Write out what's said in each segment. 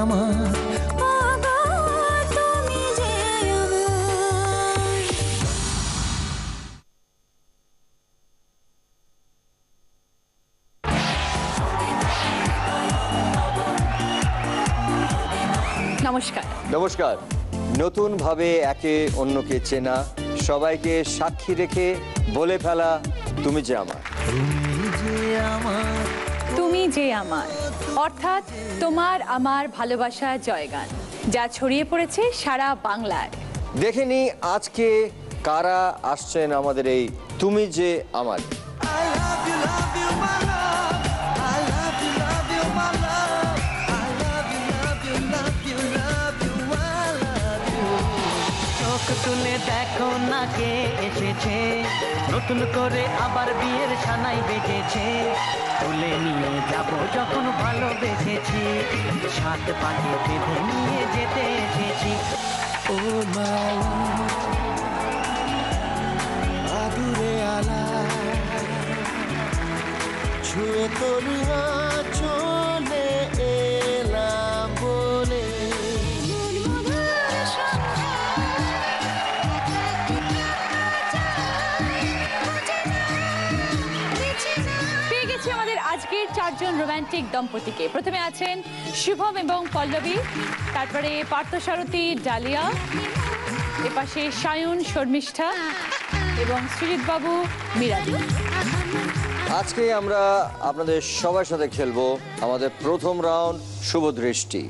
আমার। নমস্কার। নমস্কার। নতুন ভাবে একে অন্যকে চেনা, সবাইকে সাক্ষী রেখে বলে ফেলা তুমি যে আমার। তুমি যে আমার অর্থাৎ তোমার আমার ভালোবাসা জয়গান, যা ছড়িয়ে পড়েছে সারা বাংলায়। দেখে নি আজকে কারা আসছেন আমাদের এই তুমি যে আমার। তুলে দেখো না কে এসেছে, নতুন করে আবার বিয়ের সানাই বেজেছে। তুলে নিয়ে যাব যখন ভালোবেসেছি, সাত পাকে বেঁধে নিয়ে যেতে এসেছি। ও মালা আদুরে আলা ছুঁয়ে তরুয়া চলে এলাম বলে। পেয়ে গেছি আমাদের আজকের চারজন রোমান্টিক দম্পতিকে। প্রথমে আছেন শুভম এবং পল্লবী, তারপরে পার্থসারথী ডালিয়া, এপাশে সায়ন শর্মিষ্ঠা এবং সুজিত বাবু মিরাজি। আজকে আমরা আপনাদের সবার সাথে খেলবো আমাদের প্রথম রাউন্ড শুভ দৃষ্টি।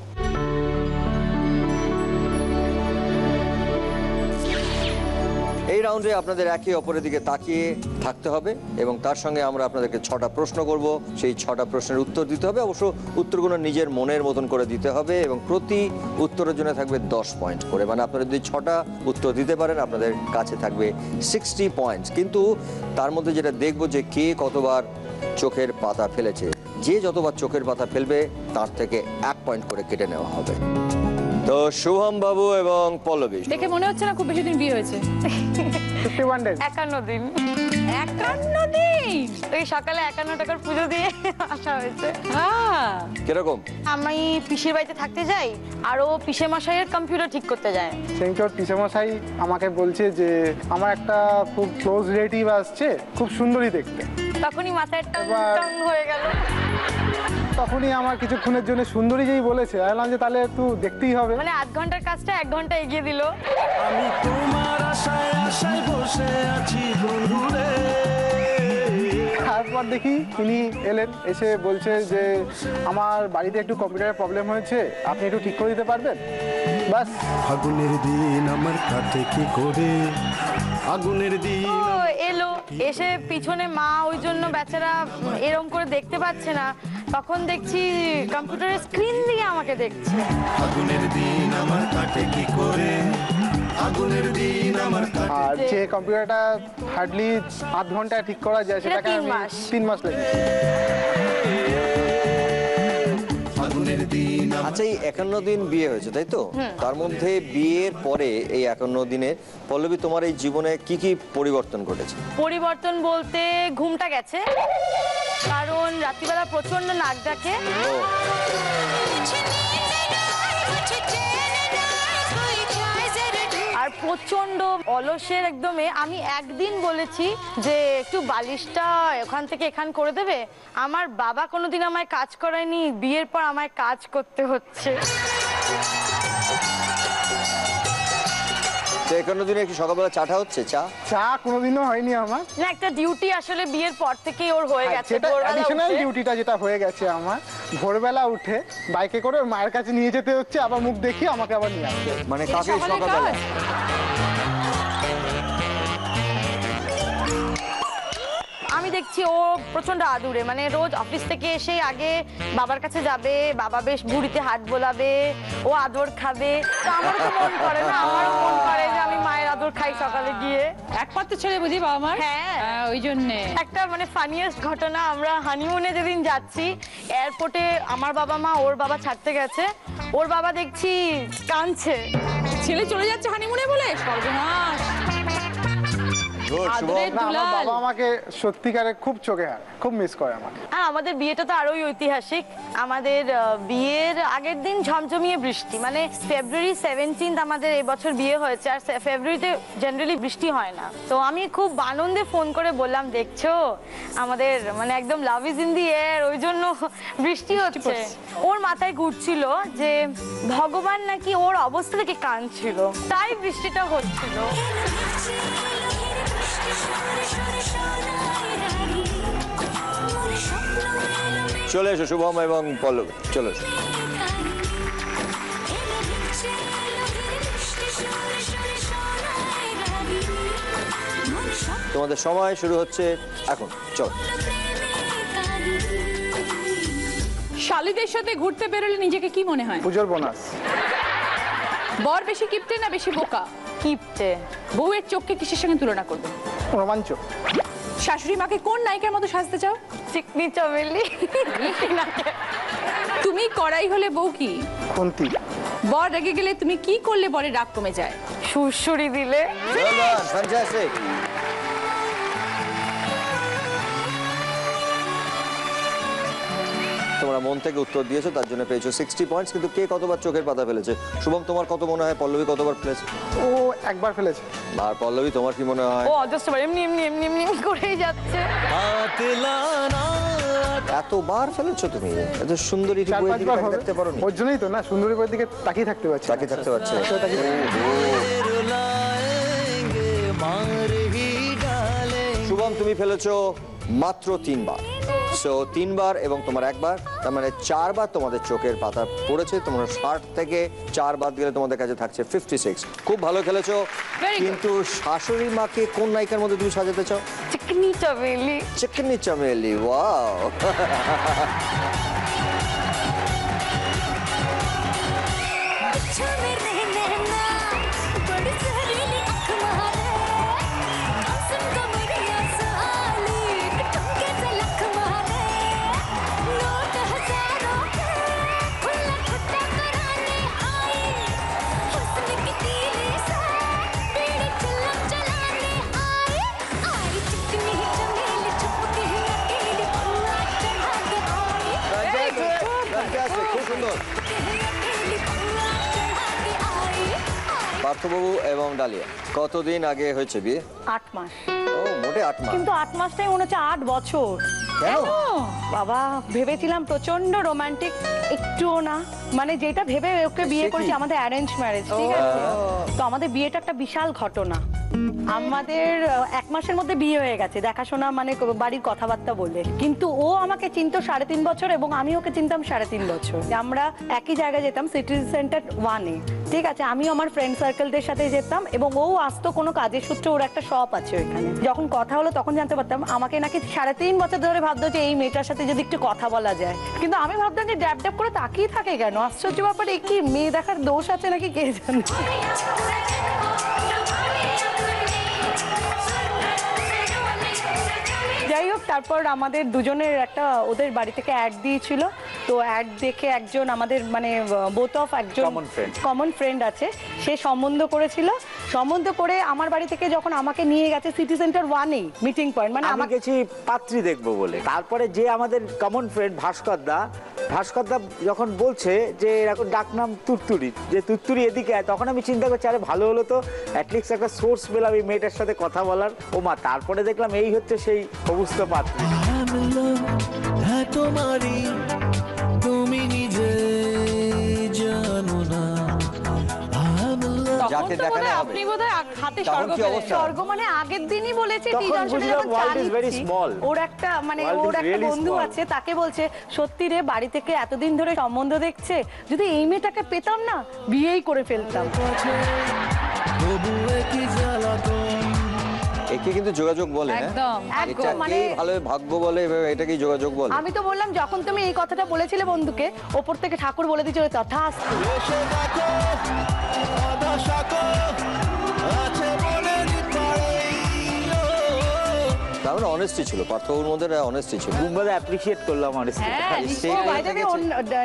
এই রাউন্ডে আপনাদের একে অপরের দিকে তাকিয়ে থাকতে হবে এবং তার সঙ্গে আমরা আপনাদেরকে 6টা প্রশ্ন করব। সেই 6টা প্রশ্নের উত্তর দিতে হবে, অবশ্য উত্তরগুলো নিজের মনের মতন করে দিতে হবে এবং প্রতি উত্তরের জন্য থাকবে 10 পয়েন্ট করে। মানে আপনারা যদি 6টা উত্তর দিতে পারেন আপনাদের কাছে থাকবে 60 পয়েন্টস। কিন্তু তার মধ্যে যেটা দেখবো যে কে কতবার চোখের পাতা ফেলেছে। যে যতবার চোখের পাতা ফেলবে তার থেকে 1 পয়েন্ট করে কেটে নেওয়া হবে। তো শুভম বাবু এবং পল্লবী, দেখে মনে হচ্ছে না খুব বেশি দিন বিয়ে হয়েছে। 51 days। 51 দিন। 51 দিন? ওই সকালে 51 টাকার পুজো দিয়ে আসা হয়েছে। কিরকম? আমি পিসির বাড়িতে থাকতে যাই আর ও পিসে মশাইয়ের কম্পিউটার ঠিক করতে যায়। সেদিনকে পিসেমশাই আমাকে বলছে যে আমার একটা খুব ক্লোজ রিলেটিভ আসছে, খুব সুন্দরী দেখতে। তখনই মাথায় টং এবার- টং হয়ে গেল। তখনই আমার কিছুক্ষণের জন্য সুন্দরী যেই বলেছে, আমি বললাম যে তাহলে একটু দেখতেই হবে। মানে 8 ঘন্টার কাজটা 1 ঘন্টা এগিয়ে দিল। আমি তোমার আশায় আশায় বসে আছি বন্ধুরে। তারপর দেখি তিনি এলেন, এসে বলছে যে আমার বাড়িতে একটু কম্পিউটারের প্রবলেম হয়েছে, আপনি একটু ঠিক করে দিতে পারবেন? বাস। ফাগুনের দিন আমার কাটে কি করে, আগুনের দিন। ও এলো, এসে পিছনে মা ওই জন্য বেচারা এরকম করে দেখতে পাচ্ছে না। তখন দেখছি কম্পিউটারের স্ক্রিন দিয়ে আমাকে দেখছে। আগুনের দিন আমার কাটে কি করে, আগুনের দিন আমার কাটে। আর যে কম্পিউটারটা হার্ডলি 8 ঘন্টায় ঠিক করা যায়, সেটাকে 3 আমি মাস। 3 মাস লেগেছে। আগুনের দিন আচ্ছা, এই 51 দিন বিয়ে হয়েছে তাই তো? তার মধ্যে বিয়ের পরে এই 51 দিনে পল্লবী তোমার এই জীবনে কি কি পরিবর্তন ঘটেছে? পরিবর্তন বলতে ঘুমটা গেছে, কারণ রাত্রিবেলা প্রচন্ড নাক ডাকে। আর প্রচন্ড অলসের একদমে। আমি একদিন বলেছি যে একটু বালিশটা ওখান থেকে এখান করে দেবে, আমার বাবা কোনোদিন আমায় কাজ করায়নি, বিয়ের পর আমায় কাজ করতে হচ্ছে। তো 51 দিনে কি সকালবেলা চাটা হচ্ছে? চা কোনোদিনও হয়নি আমার। না, একটা ডিউটি আসলে বিয়ের পর থেকেই ওর হয়ে গেছে। সেটা ভোরবেলা অ্যাডিশনাল উঠে- ডিউটিটা যেটা হয়ে গেছে আমার, ভোরবেলা উঠে বাইকে করে ওর মায়ের কাছে নিয়ে যেতে হচ্ছে, আবার মুখ দেখিয়ে আমাকে আবার নিয়ে আসতে হচ্ছে। মানে এটা কাকে সকালের সকালবেলা? কাজ? আমি দেখছি ও প্রচন্ড আদুরে, মানে রোজ অফিস থেকে এসে আগে বাবার কাছে যাবে, বাবা বেশ বুড়িতে হাত বোলাবে, ও আদর খাবে। তো আমারও তো মন করে না, আমারও মন করে যে আমি মায়ের আদর খাই সকালে গিয়ে। একমাত্র ছেলে বুঝি বাবা মার? হ্যাঁ। ওই জন্যে। একটা মানে ফানিয়েস্ট ঘটনা, আমরা হানিমুনে যেদিন যাচ্ছি এয়ারপোর্টে, আমার বাবা মা ওর বাবা ছাড়তে গেছে, ওর বাবা দেখছি কাঁদছে। ছেলে চলে যাচ্ছে হানিমুনে বলে? সর্বনাশ। গুড শুভম। আদরের না, আমার দুলাল। বাবা আমাকে সত্যিকারে খুব চোখে হার, খুব মিস করে আমাকে। আর আমাদের বিয়েটা তো আরোই ঐতিহাসিক। আমাদের বিয়ের আগের দিন ঝমঝমিয়ে বৃষ্টি, মানে ফেব্রুয়ারি 17 আমাদের এবছর বিয়ে হয়েছে, আর ফেব্রুয়ারিতে জেনারেলি বৃষ্টি হয় না। তো আমি খুব আনন্দে ফোন করে বললাম, দেখছো আমাদের মানে একদম love is in the air, ওই জন্য বৃষ্টি হচ্ছে। ওর মাথায় ঘুরছিল যে ভগবান নাকি ওর অবস্থা থেকে কাঁদছিল, তাই বৃষ্টিটা হচ্ছিল। চলে এসো শুভম এবং পল্লবী, চলে এসো। তোমাদের সময় শুরু হচ্ছে এখন, চলো। শালিদের সাথে ঘুরতে বেরোলে নিজেকে কি মনে হয়? পুজোর বোনাস। বর বেশি কিপটে না বেশি বোকা? কিপটে। বউয়ের চোখকে কিসের সঙ্গে তুলনা করবে? রোমাঞ্চ। শাশুড়ি মাকে কোন নায়িকার মতো সাজতে চাও? চিকনি চমেলি। তুমি কড়াই হলে বউ কি? খুন্তি। বর রেগে গেলে তুমি কি করলে বরের রাগ কমে যায়? সুরসুরি দিলে। Well done, fantastic. তোমরা মন থেকে উত্তর দিয়েছো, তার জন্য পেয়েছো 60 পয়েন্টস। কিন্তু কে কতবার চোখের পাতা ফেলেছে? শুভম তোমার কত মনে হয়? পল্লবী কতবার ফেলেছে? ও একবার ফেলেছে। আর পল্লবী তোমার কি মনে হয়? ও অজস্র বার এমনি এমনি এমনি এমনি এমনি করেই যাচ্ছে। এতবার ফেলেছো তুমি? এত সুন্দরী চার বইয়ের দিকে পাঁচবার তাকিয়ে হবে। থাকতে পারোনি? ওর জন্যই তো না, সুন্দরী বইয়ের দিকে তাকিয়ে থাকতে পারছি। তাকিয়ে থাকতে পারছে। শুভম তুমি ফেলেছো মাত্র 3 বার। সো 3 বার এবং তোমার একবার, তার মানে 4 বার তোমাদের চোখের পাতা পড়েছে। তোমরা 60 থেকে 4 বাদ গেলে তোমাদের কাছে থাকছে 56। খুব ভালো খেলেছো। Very good. কিন্তু শাশুড়ি মাকে কোন নায়িকার মধ্যে তুমি সাজাতে চাও? চিকনি চমেলি। চিকনি চমেলি, ওয়াও। Fantastic, খুব সুন্দর। পার্থবাবু এবং ডালিয়া, কতদিন আগে হয়েছে বিয়ে? 8 মাস। ও মোটে 8 মাস। কিন্তু 8 মাসটাই মনে হচ্ছে 8 বছর। কেন? বাবা ভেবেছিলাম প্রচন্ড রোমান্টিক, একটুও না। মানে যেটা ভেবে ওকে বিয়ে সে কি? করেছি, আমাদের অ্যারেঞ্জ ম্যারেজ, ঠিক আছে? তো আমাদের বিয়েটা একটা বিশাল ঘটনা। আমাদের 1 মাসের মধ্যে বিয়ে হয়ে গেছে, দেখাশোনা মানে বাড়ির কথাবার্তা বলে। কিন্তু ও আমাকে চিনতো 3.5 বছর এবং আমি ওকে চিনতাম 3.5 বছর। আমরা একই জায়গায় যেতাম, সিটি সেন্টার 1-এ, ঠিক আছে? আমি আমার ফ্রেন্ড সার্কেলদের সাথে যেতাম এবং ও আসতো কোনো কাজের সূত্রে, ওর একটা শপ আছে ওইখানে। যখন কথা হলো তখন জানতে পারতাম আমাকে নাকি 3.5 বছর ধরে ভাবতো যে এই মেয়েটার সাথে যদি একটু কথা বলা যায়। কিন্তু আমি ভাবতাম যে ড্যাব ড্যাব করে তাকিয়ে থাকে কেন? আশ্চর্য ব্যাপারে, কি মেয়ে দেখার দোষ আছে নাকি কে জানে। যাই হোক, তারপর আমাদের দুজনের একটা ওদের বাড়ি থেকে অ্যাড দিয়েছিল। তো অ্যাড দেখে একজন আমাদের মানে বোথ অফ একজন কমন ফ্রেন্ড আছে, সে সম্বন্ধ করেছিল। সম্বন্ধ করে আমার বাড়ি থেকে যখন আমাকে নিয়ে গেছে সিটি সেন্টার 1-এ মিটিং পয়েন্ট, মানে আমি আমাকে গেছি পাত্রী দেখবো বলে। তারপরে যে আমাদের কমন ফ্রেন্ড ভাস্করদা যখন বলছে যে এরকম ডাকনাম তুত্তুরি, যে তুত্তুরি এদিকে আয়, তখন আমি চিন্তা করছি আরে ভালো হলো তো, অ্যাটলিস্ট একটা সোর্স পেলাম এই মেয়েটার সাথে কথা বলার। ও মা, তারপরে দেখলাম এই হচ্ছে সেই অবস্থা পাত্রী। তোমারই তুমি নিজে জানো না। যাকে দেখানো হবে। আপনি বোধহয় হাতে তখন স্বর্গ কি পেলেন। অবস্থা? স্বর্গ মানে আগের দিনই বলেছে তখন তিনজন সাথে বুঝলাম যখন চা world is very নিচ্ছি, small. ওর একটা মানে World ওর is একটা really বন্ধু small. আছে, তাকে বলছে সত্যি রে, বাড়ি থেকে এতদিন ধরে সম্বন্ধ দেখছে, যদি এই মেয়েটাকে পেতাম না বিয়েই করে ফেলতাম। একে কিন্তু যোগাযোগ বলে, হ্যাঁ? একদম, একদম, এটাকেই মানে ভালো ভাগ্য বলে, এটাকেই যোগাযোগ বলে। আমি তো বললাম যখন তুমি এই কথাটা বলেছিলে বন্ধুকে, ওপর থেকে ঠাকুর বলে দিয়েছিল তথাস্তু। তার মানে অনেস্টি ছিল, পার্থবাবুর মধ্যে অনেস্টি ছিল। বুম্বাদা অ্যাপ্রিসিয়েট করলাম অনেস্টলি। হ্যাঁ, সেই ও বাইরে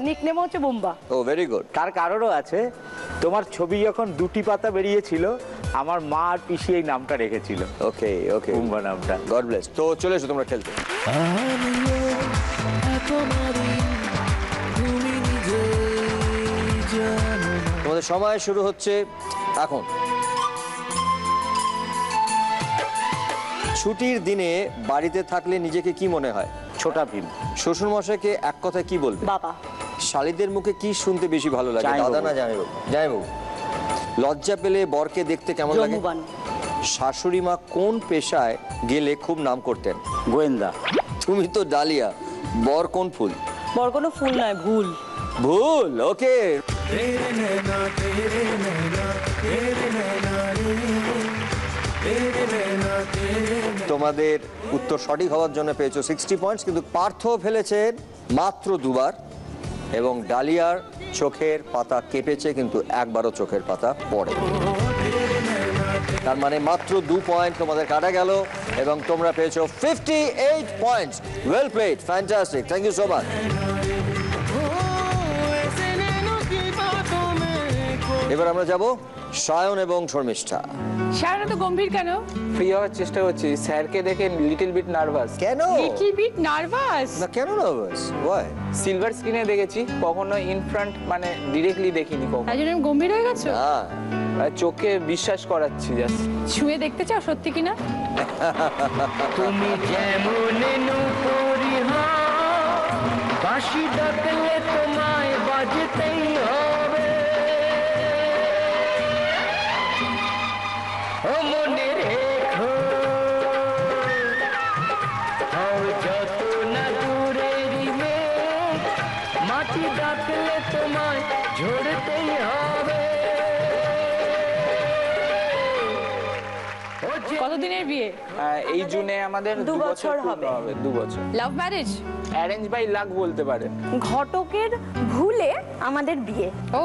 নিকনেম হচ্ছে বুম্বা। ও ভেরি গুড। তার কারণও আছে, তোমার ছবি যখন 2টি পাতা বেরিয়েছিল আমার মা আর পিসি এই নামটা রেখেছিল, ওকে ওকে, কুম্ভা নামটা। God bless. তো চলে এসো তোমরা খেলতে। তোমাদের সময় শুরু হচ্ছে এখন। ছুটির দিনে বাড়িতে থাকলে নিজেকে কি মনে হয়? ছোটা ভীম। শ্বশুর মশাইকে এক কথায় কি বলবে? বাবা। শালীদের মুখে কি শুনতে বেশি ভালো লাগে? জামাইবাবু। দাদা না জামাইবাবু? জামাইবাবু। লজ্জা পেলে বরকে দেখতে কেমন লাগে? জম্মুবান। শাশুড়ি মা কোন পেশায় গেলে খুব নাম করতেন? গোয়েন্দা। তুমি তো ডালিয়া, বর কোন ফুল? বর কোনো ফুল নয়, ভুল। ভুল, ওকে। তোমাদের উত্তর সঠিক হওয়ার জন্য পেয়েছো 60 পয়েন্টস, কিন্তু পার্থ ফেলেছেন মাত্র দুবার এবং ডালিয়ার চোখের পাতা কেঁপেছে কিন্তু একবারও চোখের পাতা পড়ে। তার মানে মাত্র 2 পয়েন্ট তোমাদের কাটা গেল এবং তোমরা পেয়েছো 58 points. Well played, fantastic, thank you so much. এবার আমরা যাব সায়ন এবং শর্মিষ্ঠা। সায়ন তো গম্ভীর কেন? ফ্রি হওয়ার চেষ্টা করছি, স্যারকে দেখে লিটল বিট নার্ভাস। কেন? Little bit nervous? না কেন নার্ভাস? ওয়াই? সিলভার স্ক্রিনে দেখেছি, কখনো ইন ফ্রন্ট মানে ডিরেক্টলি দেখিনি কখনো। তাই জন্য গম্ভীর হয়ে গেছো? না, আর চোখে বিশ্বাস করাচ্ছি জাস্ট। ছুঁয়ে দেখতে চাও সত্যি কিনা? তুমি যেমন নূপুরি হও, বাঁশি ডাকলে তোমায় বাজতেই হবে। ও মনে রেখো, হও যত না দূরেরই মেঘ, মাটি ডাকলে তোমায় ঝরতেই হবে। কতদিনের বিয়ে? এই জুনে আমাদের 2 2 বছর বছর পূর্ণ হবে। 2 বছর। Love marriage? Arrange by luck বলতে পারে। ঘটকের ভুলে আমাদের বিয়ে। ও,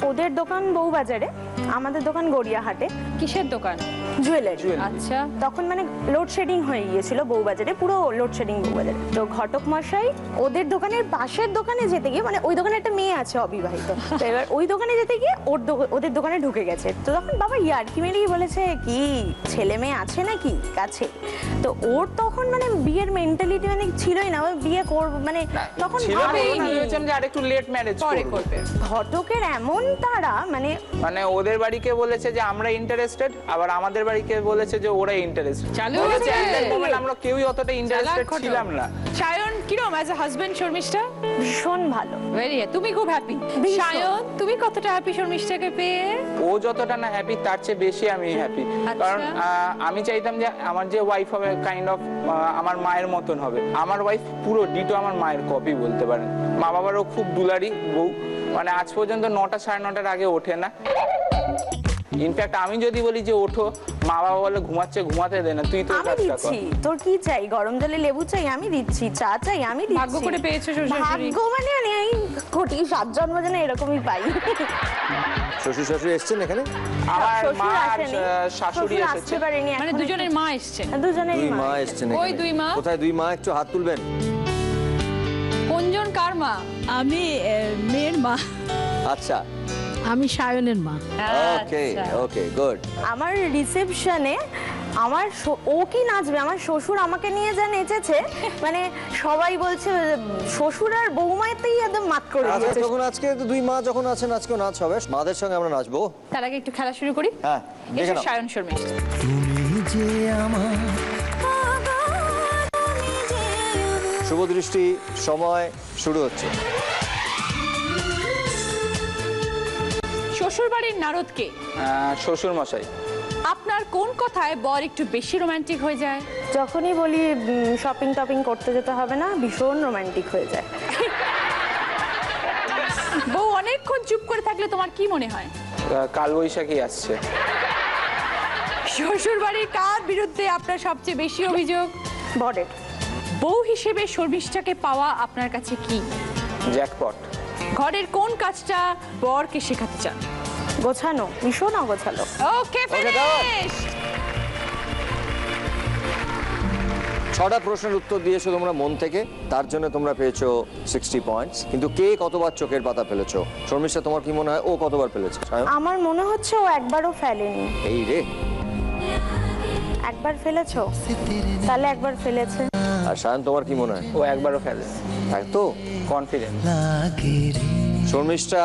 ওদের দোকান বউবাজারে, আমাদের দোকান গড়িয়াহাটে। কিসের দোকান? জুয়েলারি। আচ্ছা। তখন মানে লোডশেডিং হয়ে গিয়েছিল বউবাজারে, পুরো লোডশেডিং বউবাজারে। তো ঘটক মশাই ওদের দোকানের পাশের দোকানে যেতে গিয়ে, মানে ওই দোকানে একটা মেয়ে আছে অবিবাহিত, তো এবার ওই দোকানে যেতে গিয়ে ওদের দোকানে ঢুকে গেছে। তো তখন বাবা ইয়ার্কি মেরেই বলেছে, কি ছেলে মেয়ে আছে নাকি কাছে? তো ওর তখন মানে বিয়ের মেন্টালিটি মানে ছিলই না, ও বিয়ে করব মানে তখন ছিল ভাবেই না, নি। ভেবেছিলাম যে আরেকটু লেট ম্যারেজ পরে করবে। করবে। ঘটকের এমন তারা মানে ওদের বাড়িকে বলেছে যে আমরা ইন্টারেস্টেড, আবার আমাদের বাড়িকে বলেছে যে ওরা ইন্টারেস্টেড। চালু বলেছে হয়েছে। at that moment আমরা কেউই অতটা ইন্টারেস্টেড চালাক ঘটক। ছিলাম না। সায়ন কিরম অ্যাজ এ হাজবেন্ড শর্মিষ্ঠা? ভীষণ ভালো। ভেরি, তুমি খুব হ্যাপি। ভীষণ। সায়ন তুমি কতটা হ্যাপি শর্মিষ্ঠাকে পেয়ে? ও যতটা না হ্যাপি তার চেয়ে বেশি আমি হ্যাপি, আচ্ছা। কারণ আমি চাইতাম যে আমার যে ওয়াইফ হবে কাইন্ড অফ আমার মায়ের মতন হবে। আমার ওয়াইফ পুরো ডিটো আমার মায়ের কপি বলতে পারেন। মা বাবারও খুব দুলারি বউ, মানে আজ পর্যন্ত 9টা সাড়ে 9টার আগে ওঠে না। ইনফ্যাক্ট আমি যদি বলি যে ওঠো, মা বাবা বলে ঘুমাচ্ছে, ঘুমাতে দে না, তুই তো আমি কাজটা কর। দিচ্ছি, তোর কি চাই? গরম জলে লেবু চাই আমি দিচ্ছি, চা চাই আমি দিচ্ছি। ভাগ্য করে পেয়েছো শ্বশুর শাশুড়ি। ভাগ্য মানে আমি এই কোটি 7 জন্ম যেন এরকমই পাই। শ্বশুর শাশুড়ি এসছেন এখানে? আমার শ্বশুর মা আর আসেনি, শাশুড়ি শ্বশুর এসেছে। আসতে পারেনি মানে এখনো। দুজনের মা এসছে? দুজনেরই দুই মা। মা এসছেন ওই এখানে। দুই মা? কোথায় দুই মা? একটু হাত তুলবেন। কোনজন কার মা? আমি মেয়ের মা, আচ্ছা, আমি সায়নের মা। ওকে আচ্ছা। ওকে, গুড। আমার রিসেপশনে ও কি নাচবে, আমার শ্বশুর আমাকে নিয়ে যা নেচেছে, মানে সবাই বলছে শ্বশুর আর বৌমাতেই একদম মাত করে আচ্ছা, দিয়েছে। তখন আজকে তো দুই মা যখন আছেন, আজকেও নাচ হবে। মাদের সঙ্গে আমরা নাচবো। তার আগে একটু খেলা শুরু করি। হ্যাঁ, দেখে এসো নাও। সায়ন শর্মিষ্ঠা। শুভ দৃষ্টি, সময় শুরু হচ্ছে। শ্বশুর বাড়ির নারদ কে? শ্বশুর মশাই। আপনার কোন কথায় বর একটু বেশি রোমান্টিক হয়ে যায়? যখনই বলি শপিং টপিং করতে যেতে হবে না, ভীষণ রোমান্টিক হয়ে যায়। বউ অনেকক্ষণ চুপ করে থাকলে তোমার কি মনে হয়? কাল বৈশাখী আসছে। শ্বশুর বাড়ির কার বিরুদ্ধে আপনার সবচেয়ে বেশি অভিযোগ? বরের। বউ হিসেবে শর্মিষ্ঠাকে পাওয়া আপনার কাছে কি? জ্যাকপট। ঘরের কোন কাজটা বরকে শেখাতে চান? গোছানো, ভীষণ অগোছালো। ওকে, done. ফিনিশ। 6টা প্রশ্নের উত্তর দিয়েছো তোমরা মন থেকে, তার জন্য তোমরা পেয়েছো 60 পয়েন্টস। কিন্তু কে কতবার চোখের পাতা ফেলেছো? শর্মিষ্ঠা, তোমার কি মনে হয় ও কতবার ফেলেছে? সায়ন? আমার মনে হচ্ছে ও একবারও ফেলেনি। এই রে। একবার ফেলেছো? তাহলে একবার ফেলেছে। আর সায়ন, তোমার কি মনে হয়? ও একবারও ফেলে, তাই তো? কনফিডেন্ট। শর্মিষ্ঠা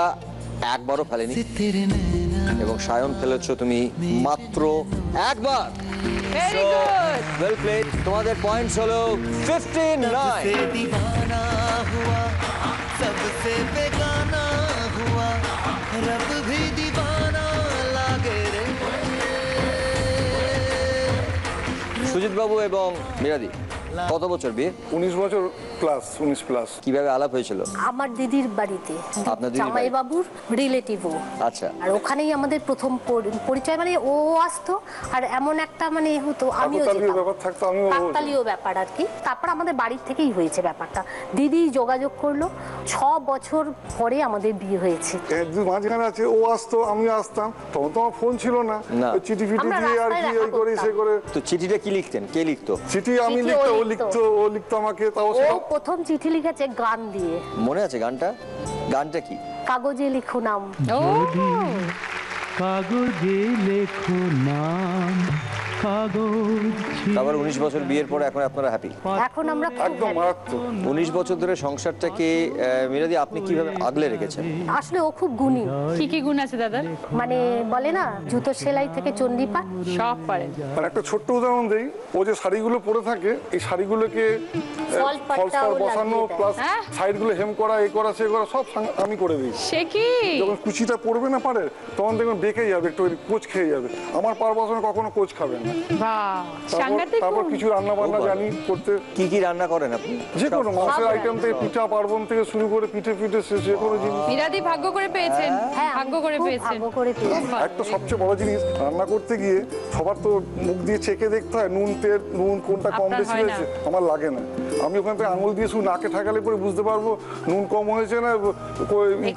একবারও ফেলেনি এবং সায়ন ফেলেছো তুমি মাত্র একবার। Very good. Well played. তোমাদের পয়েন্টস হলো 59। दीवाना हुआ सबसे बेगाना हुआ रब भी दीवाना लागे रे। সুজিত বাবু এবং মীরাদি, কত বছর বিয়ে? 19 বছর প্লাস, 19 প্লাস। কিভাবে আলাপ হয়েছিল? আমার দিদির বাড়িতে, আপনার দিদির জামাই বাড়ি? বাবুর রিলেটিভও। আচ্ছা। আর ওখানেই আমাদের প্রথম পরিচয়, মানে ও আসতো আর এমন একটা মানে হতো আমিও কাকতালীয় যেতাম। ব্যাপার থাকতো, আমিও কাকতালীয় ব্যাপার আর কি। তারপর আমাদের বাড়ির থেকেই হয়েছে ব্যাপারটা। দিদি যোগাযোগ করলো, 6 বছর পরে আমাদের বিয়ে হয়েছে। মাঝখানে আছে ও আসতো, আমি আসতাম, তখন তো আমার ফোন ছিল না, না। ওই চিঠি ফিটি আমরা দিয়ে আর রাস্তায় কি দেখা এই করে সে করতাম। করে। তো চিঠিটা কি লিখতেন? কে লিখতো? চিঠি আমি চিঠি লিখতো, ও ও লিখতো। লিখতো আমাকে, তাও ও সেটা প্রথম চিঠি লিখেছে গান দিয়ে, মনে আছে গানটা? গানটা কি? কাগজে লিখো নাম। ও কাগজে লেখো নাম, কাগজ তারপর 19 বছর বিয়ের পরে এখন আপনারা হ্যাপি? এখন আমরা খুব একদম happy। মারাত্মক। 19 বছর ধরে সংসারটাকে মীরাদি আপনি কিভাবে আগলে রেখেছেন? আসলে ও খুব গুণী, কি কি গুণ আছে দাদার? মানে বলে না জুতো সেলাই থেকে চণ্ডীপাঠ সব পারে। আর একটা ছোট্ট উদাহরণ দেই, ও যে শাড়িগুলো পরে থাকে, এই শাড়িগুলোকে ফল পাট্টা ও বসানো লাগিয়ে দেয়। প্লাস হ্যাঁ? সাইডগুলো হেম করা, এ করা সে করা সব আমি করে দিই। সে কি? যখন কুচিটা পড়বে না পারে, তখন দেখবেন বেঁকে যাবে, একটু কোচ খেয়ে যাবে। আমার পার বসানো কখনো কোচ খাবে না। বাহ, তারপর সাংঘাতিক তারপর গুণ। কিছু রান্না বান্না জানি করতে, কি কি রান্না করেন আপনি? যে কোনো মাংসের সব আইটেম থেকে পিঠা পার্বণ থেকে শুরু করে পিঠে যে কোনো জিনিস। মীরাদি ভাগ্য করে পেয়েছেন, হ্যাঁ, আমি ভাগ্য করে খুব পেয়েছেন। ভাগ্য করে পেয়েছি। একটা সবচেয়ে বড় জিনিস, রান্না করতে গিয়ে সবার তো মুখ দিয়ে চেকে দেখতে হয় নুন তেল, নুন কোনটা কম আপনার বেশি হয় না? হয়েছে। আমার লাগে না, আমি ওখান থেকে আঙুল দিয়ে শুধু নাকে ঠাকালে পরে বুঝতে পারবো নুন কম হয়েছে না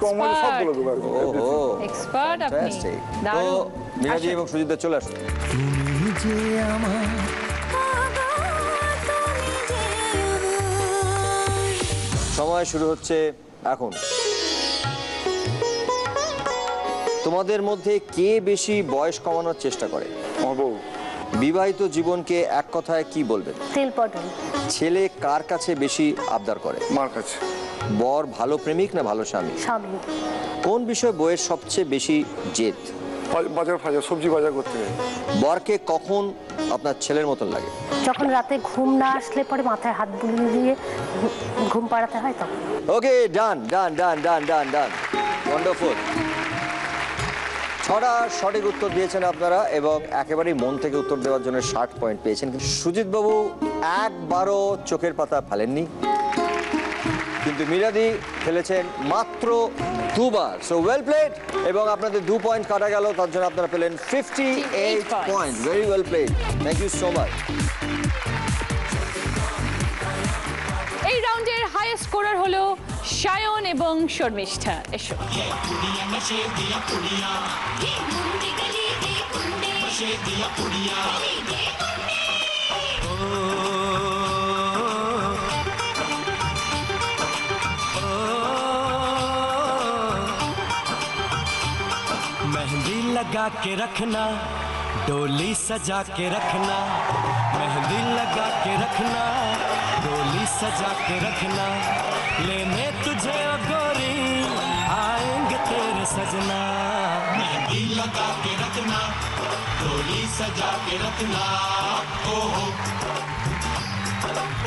কম হয়েছে, সব বলে দেবো একদম। ওহো, এক্সপার্ট আপনি। fantastic। তো দারুণ। মীরাদি আসুন। এবং সুজিতদা চলে আসুন। তুমি যে আমার সময় শুরু হচ্ছে এখন। তোমাদের মধ্যে কে বেশি বয়স কমানোর চেষ্টা করে? আমার বউ। বিবাহিত জীবনকে এক কথায় কি বলবেন? তেল পটল। ছেলে কার কাছে বেশি আবদার করে? মার কাছে। বর ভালো প্রেমিক না ভালো স্বামী? স্বামী। কোন বিষয়ে বইয়ের সবচেয়ে বেশি জেদ? বাজার ফাজার সবজি বাজার করতে যায়। বরকে কখন আপনার ছেলের মতন লাগে? যখন রাতে ঘুম না আসলে পরে মাথায় হাত বুলিয়ে দিয়ে ঘুম পাড়াতে হয় তখন। ওকে, ডান ডান ডান ডান ডান ডান, ওয়ান্ডারফুল। 6টা সঠিক উত্তর দিয়েছেন আপনারা এবং একেবারেই মন থেকে উত্তর দেওয়ার জন্য 60 পয়েন্ট পেয়েছেন। কিন্তু সুজিত বাবু একবারও চোখের পাতা ফেলেননি, কিন্তু মীরাদি ফেলেছেন মাত্র 2বার। সো ওয়েল প্লেড, এবং আপনাদের 2 পয়েন্ট কাটা গেল, তার জন্য আপনারা পেলেন 58 point. Very well played, thank you so much. এই রাউন্ডের হাইয়েস্ট স্কোরার হলো সায়ন এবং শর্মিষ্ঠা। এসো। मेहंदी लगा के रखना, डोली सजा के रखना, मेहंदी लगा के रखना, डोली सजा के रखना, लेने तुझे ओ गोरी आएंगे तेरे सजना। मेहंदी लगा के रखना, डोली सजा के रखना, ओहो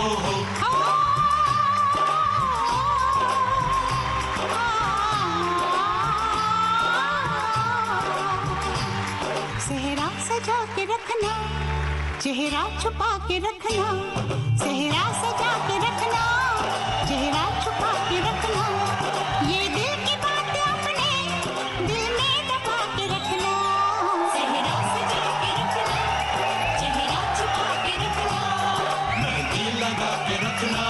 ओहो। सेहरा सजा के रखना, चेहरा छुपा के रखना, सेहरा सजा के रखना, चेहरा छुपा के रखना, ये दिल की बात अपने दिल में दबा के रखना। सेहरा सजा के रखना, चेहरा छुपा के रखना, मेहंदी लगा के रखना,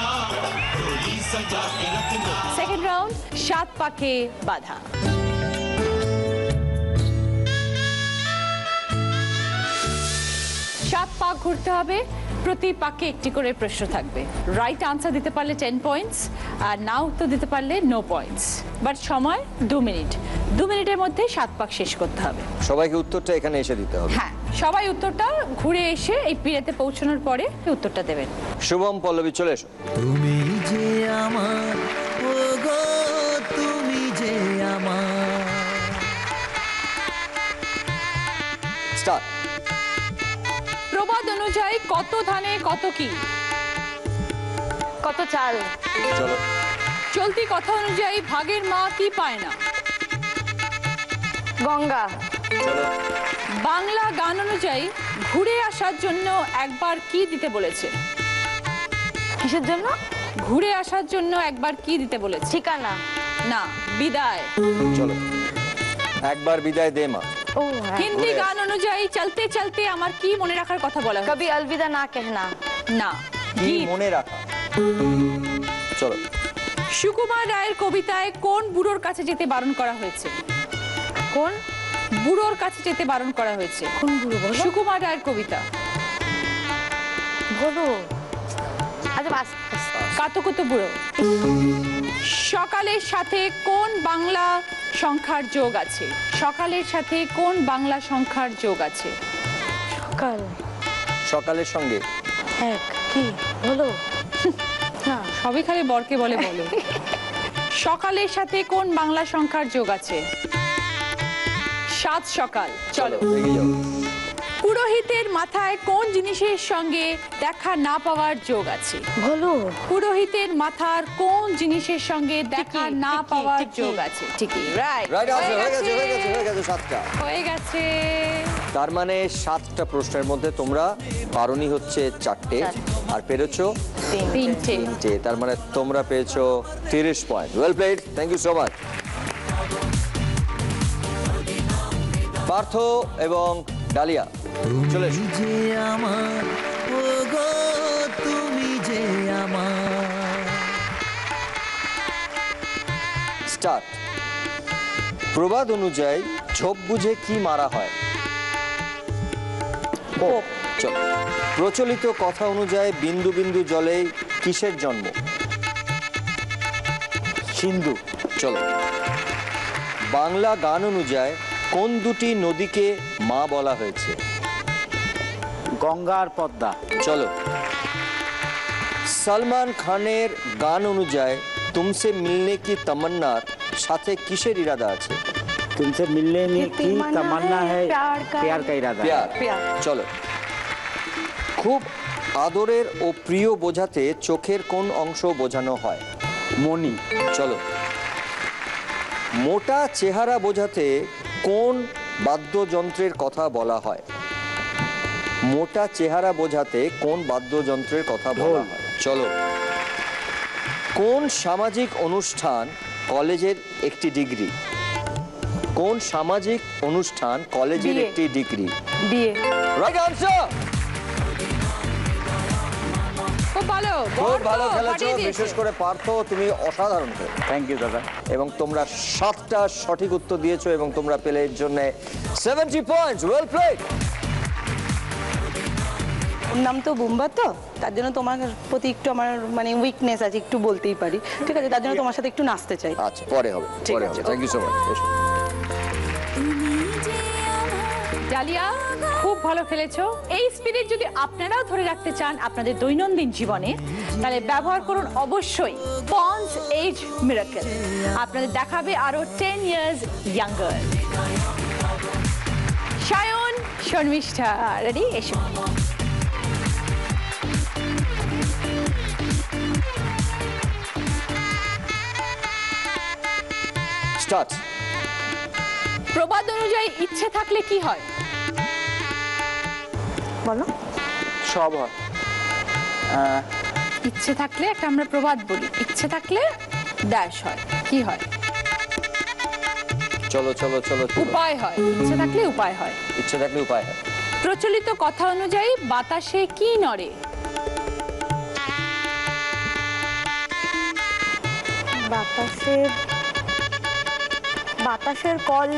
डोली सजा के रखना। সেকেন্ড রাউন্ড 7 পাকে বাধা। 7 পাক ঘুরতে হবে প্রতি পাকে একটি করে প্রশ্ন থাকবে। রাইট আনসার দিতে পারলে 10 পয়েন্টস, আর না উত্তর দিতে পারলে নো পয়েন্টস। বাট সময় 2 মিনিট। 2 মিনিটের মধ্যে 7 পাক শেষ করতে হবে। সবাইকে উত্তরটা এখানে এসে দিতে হবে। হ্যাঁ, সবাই উত্তরটা ঘুরে এসে এই পিড়েতে পৌঁছানোর পরে উত্তরটা দেবেন। শুভম, পল্লবী, চলে এসো। তুমি যে আমার, ও গো তুমি যে আমার। স্টার্ট। প্রবাদ অনুযায়ী কত ধানে কত কি? কত চাল? চলো। চলতি কথা অনুযায়ী ভাগের মা কি পায় না? গঙ্গা। চলো। বাংলা গান অনুযায়ী ঘুরে আসার জন্য একবার কি দিতে বলেছে? কিসের জন্য? ঘুরে আসার জন্য একবার কি দিতে বলেছে? ঠিকানা। না, বিদায়। চলো। একবার বিদায় দে মা। ও হ্যাঁ। হিন্দি গান অনুযায়ী চলতে চলতে আমার কি মনে রাখার কথা বলা হয়? কবি अलविदा না कहना। না, কি গীত। মনে রাখা। চলো। সুকুমার রায়ের কবিতায় কোন বুড়োর কাছে যেতে বারণ করা হয়েছে? কোন বুড়োর কাছে যেতে বারণ করা হয়েছে? কোন বুড়ো বলো? সুকুমার রায়ের কবিতা। বলো। আচ্ছা বাস। কাতুকুতু বুড়ো। সকালের সাথে কোন বাংলা সংখ্যার যোগ আছে? সকালের সাথে কোন বাংলা সংখ্যার যোগ আছে? সকাল। সকালের সঙ্গে এক কি বলো? না, সবই খালি বরকে বলে বলো। সকালের সাথে কোন বাংলা সংখ্যার যোগ আছে? 7 সকাল। চলো। এগিয়ে যাও। পুরোহিতের মাথায় কোন জিনিসের সঙ্গে দেখা না পাওয়ার যোগ আছে? বলো। পুরোহিতের মাথার কোন জিনিসের সঙ্গে দেখা না টিকি, পাওয়ার টিকি। যোগ আছে? ঠিকই, রাইট। Right answer. হয়ে গেছে 7টা। হয়ে গেছে। তার মানে 7টা প্রশ্নের মধ্যে তোমরা পারোনি হচ্ছে 4টে আর পেরেছো 3টে। তার মানে তোমরা পেয়েছো 30 point. Well played, thank you so much. Partha এবং ডালিয়া, চলে এসো। তুমি যে আমার, ও গো তুমি যে আমার। স্টার্ট। প্রবাদ অনুযায়ী ঝোপ বুঝে কি মারা হয়? চলো। প্রচলিত কথা অনুযায়ী বিন্দু বিন্দু জলে কিসের জন্ম? সিন্ধু। চলো। বাংলা গান অনুযায়ী কোন দুটি নদীকে মা বলা হয়েছে? গঙ্গা আর পদ্মা। চলো। সলমান খানের গান অনুযায়ী তুমসে মিলনে কি তমন্নার সাথে কিসের ইরাদা আছে? तुमसे मिलने की तमन्ना है, प्यार का इरादा है। প্যার। চলো। খুব আদরের ও প্রিয় বোঝাতে চোখের কোন অংশ বোঝানো হয়? মনি। চলো। মোটা চেহারা বোঝাতে কোন বাদ্যযন্ত্রের কথা বলা হয়? মোটা চেহারা বোঝাতে কোন বাদ্যযন্ত্রের কথা বলা হয়? চলো। কোন সামাজিক অনুষ্ঠান কলেজের একটি ডিগ্রি? কোন সামাজিক অনুষ্ঠান কলেজের বিয়ে। একটি ডিগ্রি? বিয়ে। Right answer. খুব ভালো, খুব ভালো বর তো খেলেছো, পাঠিয়ে দিয়েছে। বিশেষ করে পার্থ, তুমি অসাধারণ খেলে। থ্যাংক ইউ দাদা। এবং তোমরা 7টা সঠিক উত্তর দিয়েছো এবং তোমরা পেলে এর জন্য 70 পয়েন্টস। Well played. ওর নাম তো বুম্বা, তো তার জন্য তোমার প্রতি একটু আমার মানে উইকনেস আছে, একটু বলতেই পারি, ঠিক আছে? তার জন্য তোমার সাথে একটু নাচতে চাই। আচ্ছা, পরে হবে, ঠিক পরে আছে, হবে। Thank you so much. Dalia, খুব ভালো খেলেছো। এই স্পিরিট যদি আপনারাও ধরে রাখতে চান আপনাদের দৈনন্দিন জীবনে, তাহলে ব্যবহার করুন অবশ্যই পন্ডস এজ মিরাকেল। আপনাদের দেখাবে আরো 10 years younger. Sayan, Sharmistha, ready? এসো। স্টার্ট। প্রবাদ অনুযায়ী ইচ্ছে থাকলে কি হয়? বলো। সব হয়। ইচ্ছে থাকলে একটা আমরা প্রবাদ বলি, ইচ্ছে থাকলে ড্যাশ হয়। কি হয়? চলো চলো চলো চলো। উপায় হয়। ইচ্ছে থাকলে উপায় হয়। ইচ্ছে থাকলে উপায় হয়। প্রচলিত কথা অনুযায়ী বাতাসে কি নড়ে? বাতাসের কল।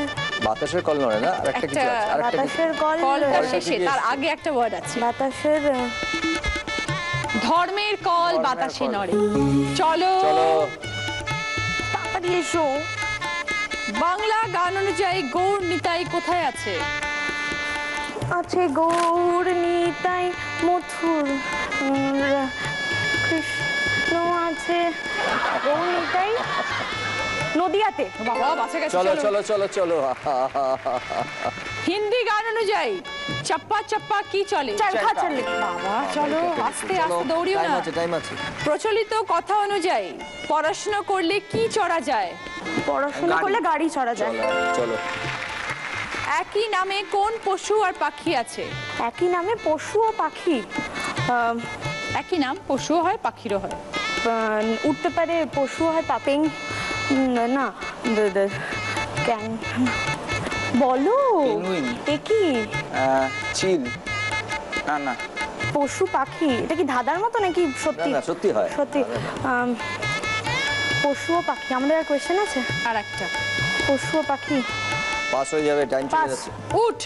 বাতাসের কল নড়ে না, আরেকটা কিছু আছে, আরেকটা কিছু। বাতাসের কল। কলটা কলটা শেষে, ঠিকই তার এসছে। আগে একটা ওয়ার্ড আছে। বাতাসের ধর্মের কল বাতাসে নড়ে। চলো তাড়াতাড়ি এসো। বাংলা গান অনুযায়ী গৌর নিতাই কোথায় আছে? আছে গৌর নিতাই মথুর কৃষ্ণ আছে গৌর নিতাই নদিয়াতে। বাবা বাঁচা গেছে। চলো চলো চলো চলো। হিন্দি গান অনুযায়ী চপ্পা চপ্পা কি চলে? চরখা চলে। বাবা চলো আস্তে আস্তে দৌড়িও না। টাইম আছে। প্রচলিত কথা অনুযায়ী পড়াশোনা করলে কি চড়া যায়? পড়াশোনা করলে গাড়ি চড়া যায়। চলো। একই নামে কোন পশু আর পাখি আছে? একই নামে পশু ও পাখি। একই নাম, পশুও হয় পাখিরও হয়। উঠতে পারে, পশু হয় পাপেং না ক্যাং বলো এ কি? চিল না না পশু পাখি এটা কি ধাঁধার মতো নাকি সত্যি? না সত্যি হয়। সত্যি। পশু ও পাখি। আমাদের আর কোয়েশ্চেন আছে? আর একটা। পশু ও পাখি পাস হয়ে যাবে, টাইম চলে যাচ্ছে। উঠ।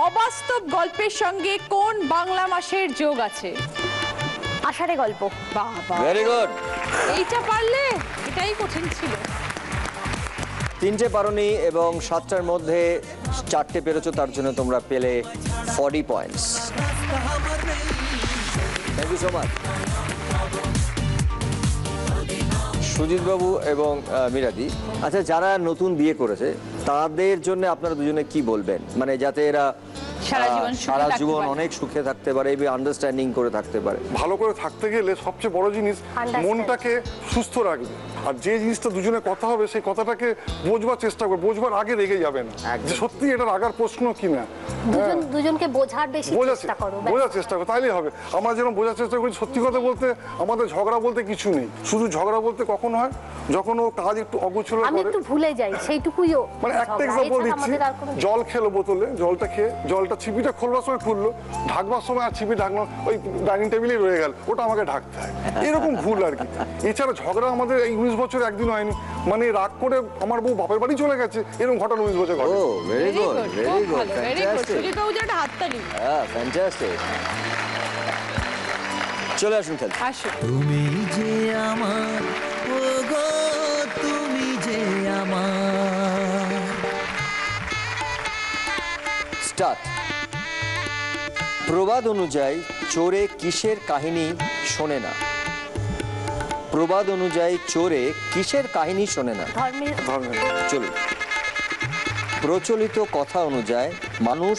অবাস্তব গল্পের সঙ্গে কোন বাংলা মাসের যোগ আছে? আষাঢ়ে গল্প। বাবা ভেরি গুড। এইটা পারলে? এটাই কঠিন ছিল। 3টে পারোনি এবং 7টার মধ্যে 4টে পেরেছো, তার জন্য তোমরা পেলে 40 points. Thank you so much. Sujit babu এবং মীরাদি, আচ্ছা যারা নতুন বিয়ে করেছে তাদের জন্য আপনারা দুজনে কি বলবেন, মানে যাতে এরা সারা জীবন অনেক সুখে থাকতে পারে, এই আন্ডারস্ট্যান্ডিং করে থাকতে পারে? ভালো করে থাকতে গেলে সবচেয়ে বড় জিনিস মনটাকে সুস্থ রাখবে, আর যে জিনিসটা দুজনে কথা হবে সেই কথাটাকে বোঝবার চেষ্টা করবে, বোঝবার আগে রেগে যাবে না যে সত্যি এটা রাগার প্রশ্ন কিনা। দুজনকে বোঝার বেশি চেষ্টা করো, বোঝার চেষ্টা করো, তাইলেই হবে। আমরা যেরকম বোঝার চেষ্টা করি, সত্যি কথা বলতে আমাদের ঝগড়া বলতে কিছু নেই। শুধু ঝগড়া বলতে কখন হয়, যখন ও কাজ একটু অগোছলো করে, আমি একটু ভুলে যাই, সেইটুকুইও। মানে একটা এক্সাম্পল দিচ্ছি, জল খেলো বোতলে, জলটা খেয়ে জলটা ছিপিটা খোলবার সময় খুললো, ঢাকবার সময় আর ছিপি ঢাকলো ওই ডাইনিং টেবিলেই রয়ে গেল, ওটা আমাকে ঢাকতে হয়। এরকম ভুল আর কি। এছাড়া ঝগড়া আমাদের এই 19 বছরে একদিন হয়নি। মানে রাগ করে আমার বউ বাপের বাড়ি চলে গেছে, এরকম ঘটনা 19 বছর ঘটে। ও very good, very good, fantastic. Sujit babu একটা হাততালি। হ্যাঁ ফ্যান্টাস্টিক। চলে আসুন খেলতে। আসো। তুমি যে আমার, ও গো তুমি যে আমার। স্টার্ট। প্রবাদ অনুযায়ী চোরে কিসের কাহিনী শোনে না? প্রবাদ অনুযায়ী চোরে কিসের কাহিনী শোনে না? চলুন। প্রচলিত কথা অনুযায়ী মানুষ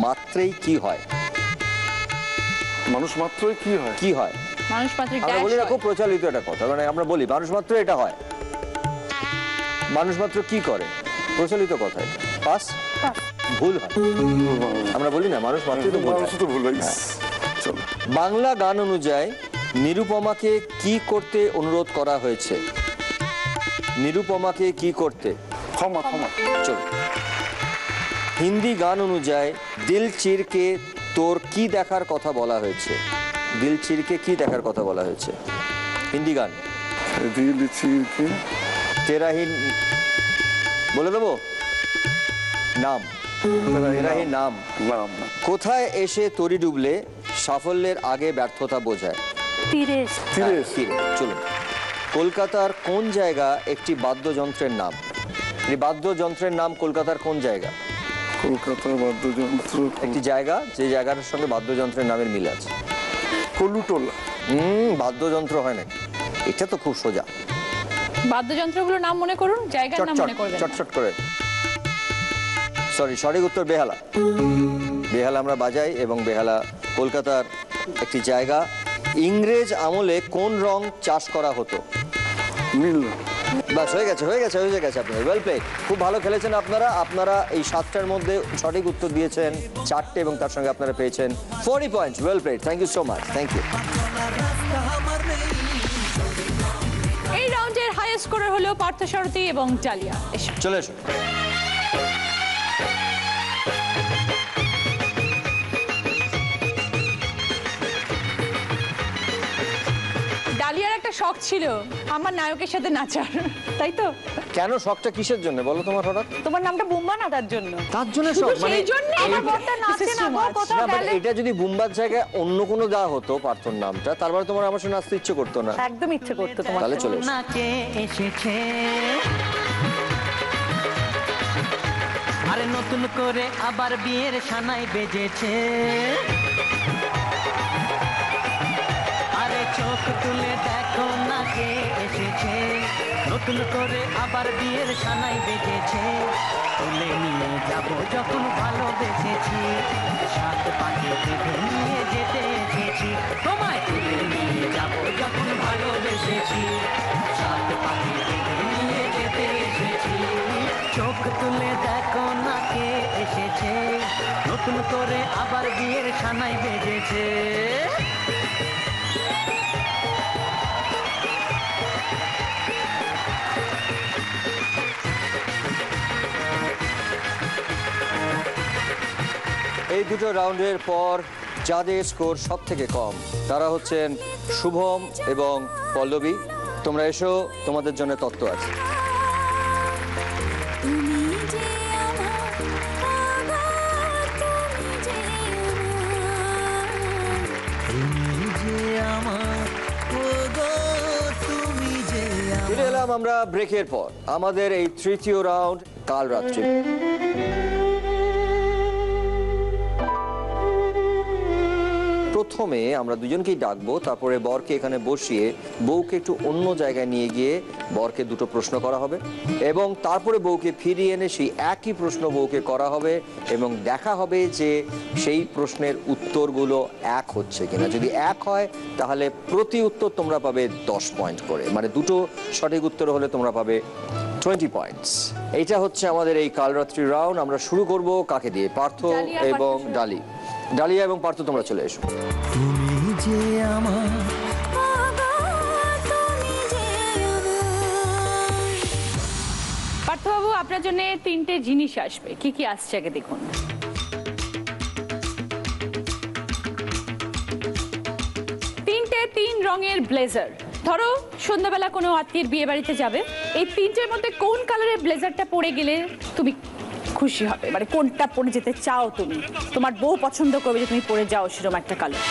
মাত্রেই কি হয়? মানুষ মাত্রই কি হয়? কি হয়? মানুষ মাত্রই আমরা বলি না, খুব প্রচলিত একটা কথা, মানে আমরা বলি মানুষ মাত্র এটা হয়। মানুষ মাত্র কি করে? প্রচলিত কথা এটা। পাস? ভুল হয়। আমরা বলি না মানুষ মাত্রই তো ভুল হয়। চলো। বাংলা গান অনুযায়ী নিরুপমাকে কি করতে অনুরোধ করা হয়েছে? নিরুপমাকে কি করতে? ক্ষমা। চলো। হিন্দি গান অনুযায়ী দিল চিরকে তোর কি দেখার কথা বলা হয়েছে? দিল চিরকে কি দেখার কথা বলা হয়েছে? হিন্দি গান। দিল চিরকে তেরা হি, বলে দেবো নাম, তেরা হি নাম। কোথায় এসে তরি ডুবলে সাফল্যের আগে ব্যর্থতা বোঝায়? তীরে। চলুন। কলকাতার কোন জায়গা একটি বাদ্যযন্ত্রের নাম? এই বাদ্যযন্ত্রের নাম কলকাতার কোন জায়গা? কলকাতার বাদ্যযন্ত্র একটি জায়গা, যে জায়গাটার সঙ্গে বাদ্যযন্ত্রের নামের মিল আছে। কলুটোলা। বাদ্যযন্ত্র হয় নাকি? এটা তো খুব সোজা। বাদ্যযন্ত্রগুলোর নাম মনে করুন, জায়গার নাম মনে করবেন। চটচট করে। সঠিক উত্তর বেহালা। বেহালা আমরা বাজাই, এবং বেহালা কলকাতার একটি জায়গা। ইংরেজ আমলে কোন রং চাষ করা হতো? নীল। বাস হয়ে গেছে আপনাদের। Well play. খুব ভালো খেলেছেন আপনারা এই 7টার মধ্যে সঠিক উত্তর দিয়েছেন 4টে, এবং তার সঙ্গে আপনারা পেয়েছেন 40 points. Well played. Thank you so much. Thank you. এই রাউন্ডের হাই স্কোরার হলো পার্থসারথী এবং ডালিয়া। চলে এসো। ডালিয়ার একটা একটা শখ ছিল আমার নায়কের সাথে নাচার, তাই তো? কেন শখটা কিসের জন্য বলো তোমার হঠাৎ? তোমার নামটা বুম্বা না তার জন্য? তার জন্য শখ মানে সেই জন্য আমার বরটা নাচে না গো, কোথাও না, but গেলে। এটা যদি বুম্বার জায়গায় অন্য কোনো দেওয়া হতো পার্থর নামটা, তারপরে তোমার আমার সঙ্গে নাচতে ইচ্ছে করতো না? একদম ইচ্ছে করতো তোমার। তাহলে চলে এসো। নাচে এসেছে আরে নতুন করে আবার বিয়ের সানাই বেজেছে, আরে চোখ তুলে দেখো না কে এসেছে, নতুন করে আবার বিয়ের সানাই বেজেছে, তুলে নিয়ে যাব যখন ভালোবেসেছি, সাত পাকে বেঁধে নিয়ে যেতে এসেছি, তোমায় তুলে নিয়ে যাব যখন ভালোবেসেছি, সাত পাকে বেঁধে নিয়ে যেতে এসেছি, চোখ তুলে দেখো না কে এসেছে, নতুন করে আবার বিয়ের সানাই বেজেছে। এই দুটো রাউন্ডের পর যাদের স্কোর সব থেকে কম তারা হচ্ছেন শুভম এবং পল্লবী। তোমরা এসো, তোমাদের জন্য তত্ত্ব আছে। ফিরে এলাম আমরা ব্রেকের পর। আমাদের এই তৃতীয় রাউন্ড কাল রাত্রি। প্রথমে আমরা দুজনকেই ডাকবো, তারপরে বরকে এখানে বসিয়ে বউকে একটু অন্য জায়গায় নিয়ে গিয়ে বরকে দুটো প্রশ্ন করা হবে এবং তারপরে বউকে ফিরিয়ে এনে সেই একই প্রশ্ন বউকে করা হবে এবং দেখা হবে যে সেই প্রশ্নের উত্তরগুলো এক হচ্ছে কিনা। যদি এক হয় তাহলে প্রতি উত্তর তোমরা পাবে 10 পয়েন্ট করে, মানে দুটো সঠিক উত্তর হলে তোমরা পাবে 20 পয়েন্টস। এইটা হচ্ছে আমাদের এই কালরাত্রি রাউন্ড। আমরা শুরু করব কাকে দিয়ে? পার্থ এবং ডালি। ডালিয়া এবং পার্থ তোমরা চলে এসো। তুমি যে আমার পার্থবাবু, আপনার জন্য 3টে জিনিস আসবে। কি কি আসছে আগে দেখুন। 3টে 3 রঙের ব্লেজার। ধরো সন্ধ্যাবেলা কোনো আত্মীয়ের বিয়ে বাড়িতে যাবে, এই 3টের মধ্যে কোন কালারের ব্লেজারটা পরে গেলে তুমি খুশি হবে, মানে কোনটা পরে যেতে চাও তুমি, তোমার বউ পছন্দ করবে যে তুমি পরে যাও সেরকম একটা কালার।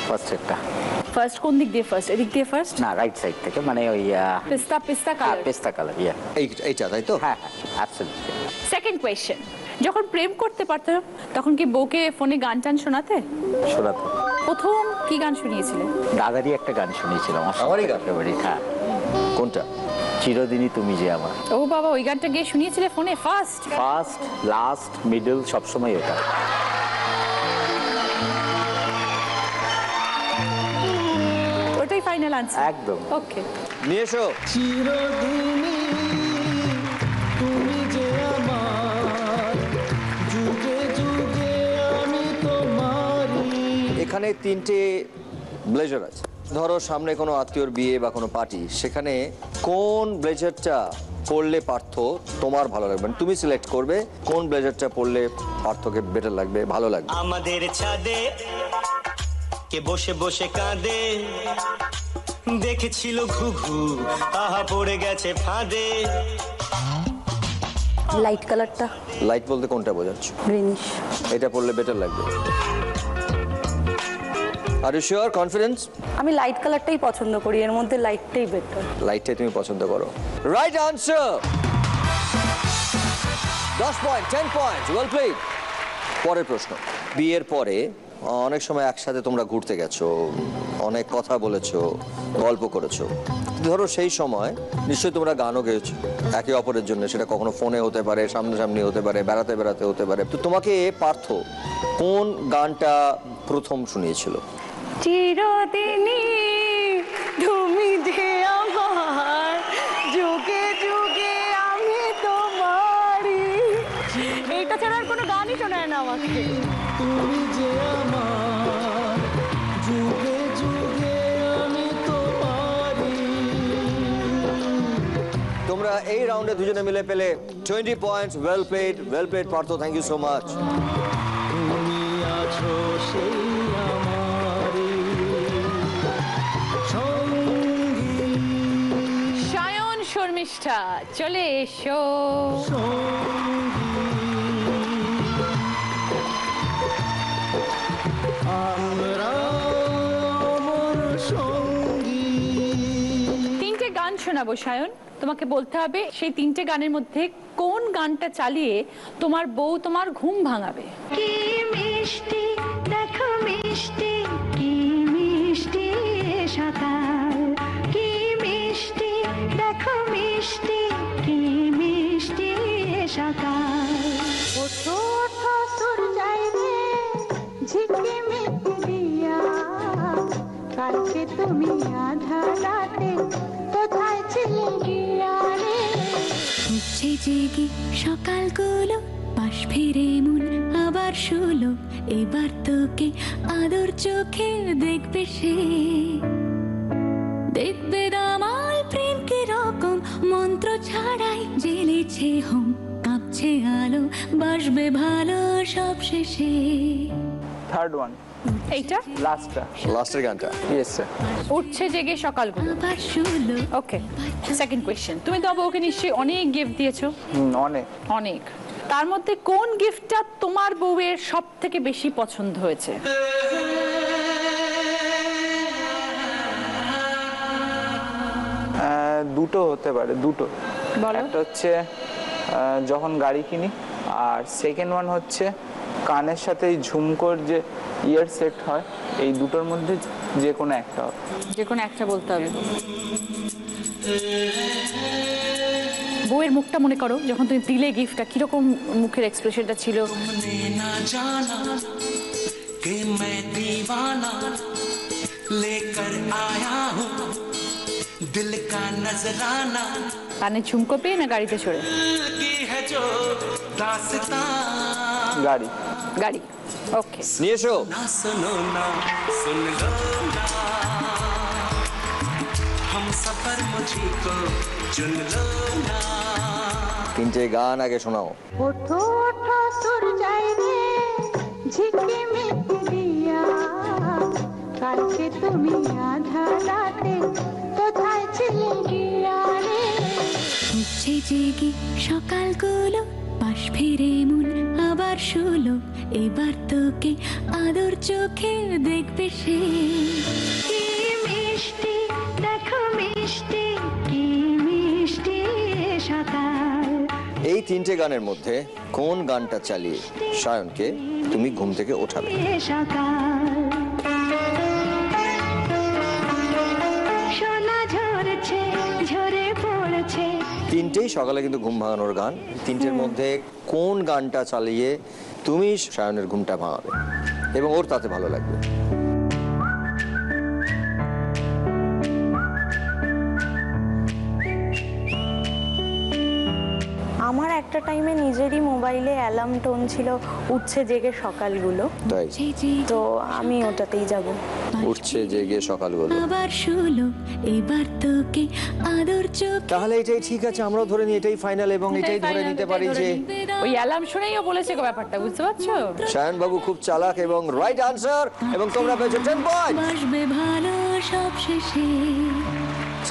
ফার্স্ট একটা। ফার্স্ট কোন দিক দিয়ে ফার্স্ট? এদিক দিয়ে ফার্স্ট না, রাইট সাইড থেকে, মানে ওই পিস্তা কালার। পেস্তা কালার, ইয়া। এইটা তাই তো? হ্যাঁ হ্যাঁ, অ্যাবসলিউটলি। সেকেন্ড কোয়েশ্চেন, যখন প্রেম করতে পারতো তখন কি বউকে ফোনে গান টান শোনাতে? শোনাতো। প্রথম কি গান শুনিয়েছিলে? দাদারই একটা গান শুনিয়েছিলাম। আমারই গান? হ্যাঁ। কোনটা? চিরদিনই তুমি যে আমার। ও বাবা, ওই গানটা গিয়ে শুনিয়েছিলে ফোনে? ফার্স্ট, লাস্ট, মিডল, সবসময় ওটা। ওটাই ফাইনাল আনসার? একদম। ওকে, নিয়ে এসো। চিরদিনই তুমি যে আমার, যুগে যুগে আমি তোমারই। এখানে 3টে ব্লেজার আছে। ধরো সামনে কোনো আত্মীয়র বিয়ে বা কোনো পার্টি, সেখানে কোন ব্লেজারটা পরলে পার্থ তোমার ভালো লাগবে, তুমি সিলেক্ট করবে কোন ব্লেজারটা পরলে পার্থকে বেটার লাগবে, ভালো লাগবে। আমাদের ছাদে কে বসে বসে কাঁদে, দেখেছিল ঘুঘু আহা পড়ে গেছে ফাঁদে। লাইট কালারটা। লাইট বলতে কোনটা বোঝাচ্ছ? গ্রিনিশ। এটা পরলে বেটার লাগবে। Are you sure, confidence? আমি লাইট কালারটাই পছন্দ করি, এর মধ্যে লাইটটাই বেটার। লাইটটাই তুমি পছন্দ করো। Right answer. 10 point, 10 point, well played. পরের প্রশ্ন। বিয়ের পরে অনেক সময় একসাথে তোমরা ঘুরতে গেছো, অনেক কথা বলেছো, গল্প করেছো। ধরো সেই সময় নিশ্চয়ই তোমরা গানও গেয়েছো একে অপরের জন্য, সেটা কখনো ফোনে হতে পারে, সামনাসামনি হতে পারে, বেড়াতে বেড়াতে হতে পারে। তো তোমাকে পার্থ কোন গানটা প্রথম শুনিয়েছিল? চিরদিনই তুমি যে আমার, যুগে যুগে আমি তোমারই। এইটা ছাড়া আর কোনো গানই শোনায় না আমাকে। তুমি যে আমার, যুগে যুগে আমি তোমারই। তোমরা এই রাউন্ডে দুজনে মিলে পেলে 20 points. Well played, well played Partha, thank you so much. তুমি আছো সেই শর্মিষ্ঠা চলে এসো। তিনটে গান শোনাবো সায়ন, তোমাকে বলতে হবে সেই তিনটে গানের মধ্যে কোন গানটা চালিয়ে তোমার বউ তোমার ঘুম ভাঙাবে। কি মিষ্টি দেখো মিষ্টি, কি মিষ্টি সকাল, কি মিষ্টি দেখো মিষ্টি, কি মিষ্টি সকাল। ওঠো ওঠো সূর্যায় রে ঝিকিমিকি দিয়া, কালকে তুমি আধা রাতে কোথায় ছিলে গিয়া রে। উঠছে জেগে সকালগুলো, পাশ ফিরে মন আবার শুলো, এবার তোকে আদর চোখে দেখবে সে, দেখবে দামাল প্রেম কি রকম, মন্ত্র ছাড়াই জ্বেলেছে হোম, কাঁপছে আলো বাসবে ভালো সব শেষে। থার্ড ওয়ান, এইটা লাস্টের গানটা। Yes sir. উঠছে জেগে সকালগুলো। ওকে, সেকেন্ড কোয়েশ্চেন, তুমি তো বউকে নিশ্চয়ই অনেক গিফট দিয়েছো। অনেক অনেক। তার মধ্যে কোন গিফটটা তোমার বউয়ের সব থেকে বেশি পছন্দ হয়েছে? দুটো হতে পারে, দুটো। একটা হচ্ছে যখন গাড়ি কিনি, আর সেকেন্ড ওয়ান হচ্ছে কানের সাথে এই ঝুমকোর যে ইয়ার সেট হয়, এই দুটোর মধ্যে যে কোনো একটা হবে। যে কোনো একটা বলতে হবে। বউয়ের মুখটা মনে করো যখন তুমি দিলে গিফটটা, কিরকম মুখের এক্সপ্রেশনটা ছিল? ना जाना कि मैं दीवाना लेकर आया हूँ दिल का नजराना, কানে ঝুমকো পেয়ে না গাড়িতে চড়ে? की है जो दास्तां, গাড়ি। গাড়ি। ওকে, নিয়ে এসো। ना सुनो ना सुन लो ना, हम सफर मुझी को चुन लो ना। তিনটে গান আগে শোনাও। ওঠো ওঠো সূর্যায় রে ঝিকিমিকি দিয়া, কালকে তুমি আধা রাতে কোথায় ছিলে গিয়া রে। উঠছে জেগে সকালগুলো, পাশ ফিরে মন আবার শুলো, এবার তোকে আদর চোখে দেখবে সে, কি মিষ্টি দেখো মিষ্টি, কি মিষ্টি সকাল। এই তিনটে গানের মধ্যে কোন গানটা চালিয়ে সায়নকে তুমি ঘুম থেকে ওঠাবে? সোনা ঝরছে ঝরে পড়ছে। তিনটেই সকালে কিন্তু ঘুম ভাঙানোর গান। তিনটের মধ্যে কোন গানটা চালিয়ে তুমি সায়নের ঘুমটা ভাঙাবে এবং ওর তাতে ভালো লাগবে? আমার একটা টাইমে নিজেরই মোবাইলে অ্যালার্ম টোন ছিল উঠছে জেগে সকালগুলো, তাই তো আমি ওটাতেই যাব। উঠছে জেগে সকালগুলো। আবার শুলো, এবার তোকে আদর চোখ। তাহলে এটাই ঠিক আছে, আমরাও ধরে নিই এটাই ফাইনাল এবং এটাই ধরে নিতে পারি যে ওই অ্যালার্ম শুনেই ও বলেছে গো ব্যাপারটা, বুঝতে পারছো? সায়ন বাবু খুব চালাক এবং রাইট আনসার, এবং তোমরা পেয়েছো 10 পয়েন্ট। বাসবে ভালো সব শেষে।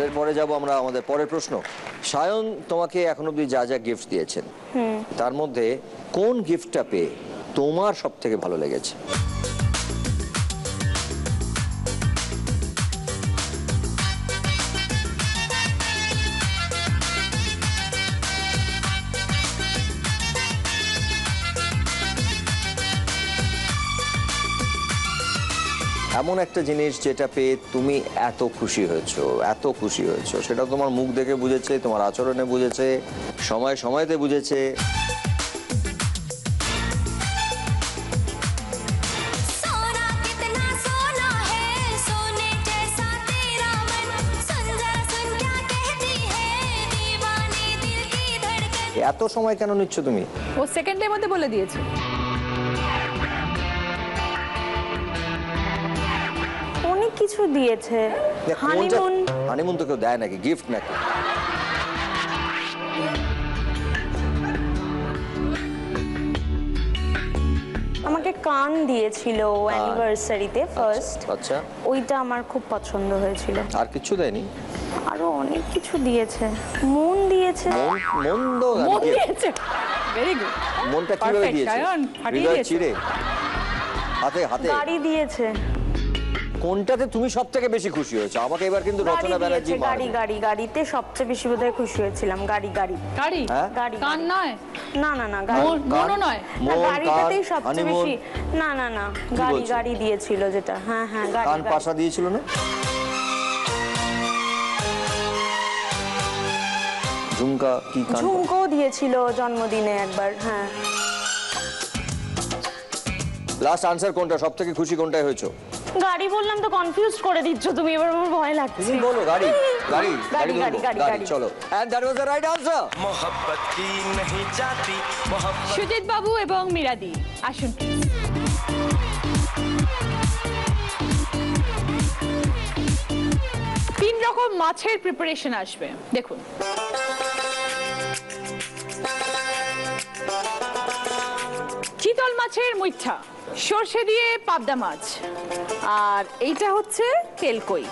এরপরে যাব আমরা আমাদের পরের প্রশ্ন। সায়ন তোমাকে এখন অবধি যা যা গিফট দিয়েছেন তার মধ্যে কোন গিফটটা পেয়ে তোমার সব থেকে ভালো লেগেছে? এমন একটা জিনিস যেটা পেয়ে তুমি এত খুশি হয়েছো, সেটা তোমার মুখ দেখে বুঝেছে, তোমার আচরণে বুঝেছে, সময়তে বুঝেছে। এত সময় কেন নিচ্ছ তুমি? ও সেকেন্ডের মধ্যে বলে দিয়েছে। অনেক কিছু দিয়েছে। হানিমুন তো কেউ দেয় নাকি, গিফট নাকি? আমাকে কান দিয়েছিল অ্যানিভার্সারিতে ফার্স্ট, আচ্ছা, ওইটা আমার খুব পছন্দ হয়েছিল। আর কিছু দেয়নি? আরো অনেক কিছু দিয়েছে, মন দিয়েছে। মন দিয়েছে, ভেরি গুড। মনটা কিভাবে Perfect, দিয়েছে? সায়ন, ফাটিয়ে হৃদয় দিয়েছে। চিরে? হাতে হাতে? গাড়ি দিয়েছে। কোনটাতে তুমি সব থেকে বেশি খুশি হয়েছো? আমাকে এবার কিন্তু রচনা ব্যানার্জি গাড়িতে সবচেয়ে বেশি বোধহয় খুশি হয়েছিলাম। গাড়ি গাড়ি হ্যাঁ? গাড়ি কান নয়, না না না গাড়ি, মনও নয়, গাড়িটাতেই সবচেয়ে বেশি। না না না গাড়ি দিয়েছিল যেটা। হ্যাঁ হ্যাঁ গাড়ি। কান পাশা দিয়েছিল না? ঝুমকা কি? কান ঝুমকো দিয়েছিল জন্মদিনে একবার। হ্যাঁ। লাস্ট আনসার কোনটা? সব থেকে খুশি কোনটায় হয়েছো? গাড়ি বললাম তো, কনফিউজ করে দিচ্ছ তুমি, এবার আমার ভয় লাগছে। তুমি বলো গাড়ি। গাড়ি গাড়ি গাড়ি গাড়ি গাড়ি চলো। And that was the right answer. मोहब्बत की नहीं जाती मोहब्बत। সুজিত বাবু এবং মীরাদি আসুন। 3 রকম মাছের প্রিপারেশন আসবে, দেখুন। চিতল মাছের মুইঠা, সর্ষে দিয়ে পাবদা মাছ, আর এইটা হচ্ছে তেলকই।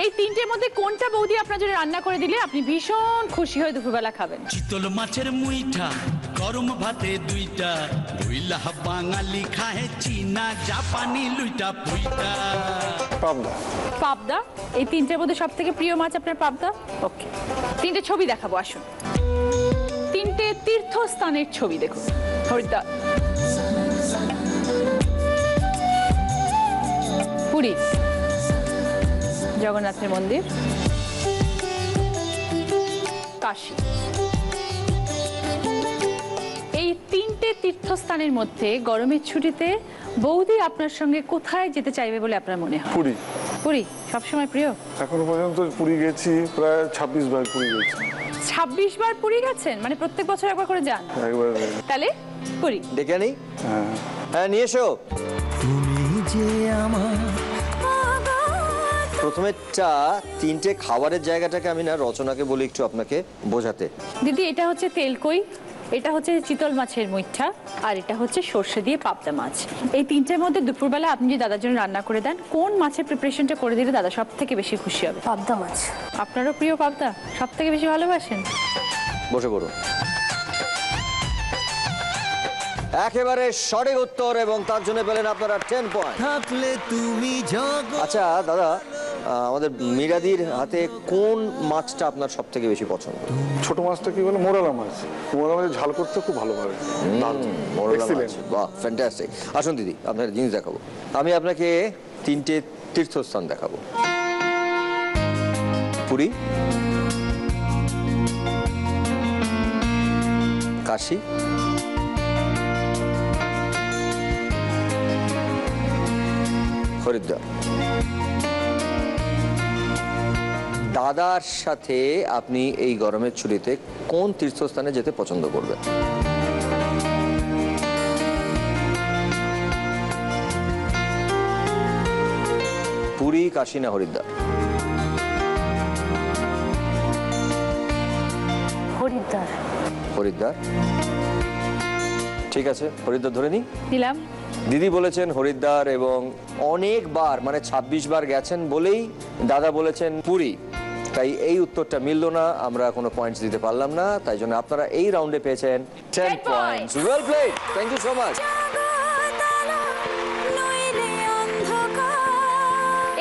এই তিনটের মধ্যে কোনটা বৌদি আপনার জন্য রান্না করে দিলে আপনি ভীষণ খুশি হয়ে দুপুরবেলা খাবেন? চিতল মাছের মুইঠা, গরম ভাতে দুইটা, দুইলা বাঙালি খায় চীনা জাপানি লুইটা পুইটা। পাবদা। পাবদা, এই তিনটের মধ্যে সব থেকে প্রিয় মাছ আপনার পাবদা? ওকে, 3টে ছবি দেখাবো, আসুন। 3টে তীর্থস্থানের ছবি দেখুন। হরিদ্বার, পুরী জগন্নাথের মন্দির, কাশী। এই 3টে তীর্থস্থানের মধ্যে গরমের ছুটিতে বৌদি আপনার সঙ্গে কোথায় যেতে চাইবে বলে আপনার মনে হয়? পুরী। পুরী সবসময় প্রিয়? এখনো পর্যন্ত পুরী গেছি প্রায় 26 বার পুরী গেছি। 26 বার পুরী গেছেন? মানে প্রত্যেক বছর একবার করে যান? একবার। তাহলে পুরী ডেকে নেই? হ্যাঁ নিয়ে এসো। প্রথমে 3টে খাবারের জায়গাটাকে আমি না রচনাকে বলি একটু আপনাকে বোঝাতে। দিদি, এটা হচ্ছে তেলকই, এটা হচ্ছে চিতল মাছের মুইঠা, আর এটা হচ্ছে সর্ষে দিয়ে পাবদা মাছ। এই 3টের মধ্যে দুপুরবেলা আপনি যদি দাদার জন্য রান্না করে দেন, কোন মাছের প্রিপারেশনটা করে দিলে দাদা সব থেকে বেশি খুশি হবে? পাবদা মাছ। আপনারও প্রিয় পাবদা? সব থেকে বেশি ভালোবাসেন? বসে পড়ুন। একেবারে সঠিক উত্তর, এবং তার জন্য পেলেন আপনারা 10 পয়েন্ট। আচ্ছা দাদা, আমাদের মীরাদির হাতে কোন মাছটা আপনার সব থেকে বেশি পছন্দ? ছোট মাছটা কি বলে? মোরালা মাছ। মোরালা মাছ ঝাল করতে খুব ভালো লাগে। মোরালা মাছ, বাহ ফ্যান্টাস্টিক। আসুন দিদি, আপনার জিনিস দেখাবো। আমি আপনাকে 3টে তীর্থস্থান দেখাবো। পুরী, কাশী, হরিদ্বার। দাদার সাথে আপনি এই গরমের ছুটিতে কোন তীর্থস্থানে যেতে পছন্দ করবেন? পুরী, কাশী না হরিদ্বার? হরিদ্বার। হরিদ্বার, ঠিক আছে, হরিদ্বার ধরে নিই। দিলাম। দিদি বলেছেন হরিদ্বার, এবং অনেকবার মানে 26 বার গেছেন বলেই দাদা বলেছেন পুরী। তাই এই উত্তরটা মিলল না, আমরা কোনো পয়েন্টস দিতে পারলাম না। তাই জন্য আপনারা এই রাউন্ডে পেয়েছেন 10 points. Well played, thank you so much.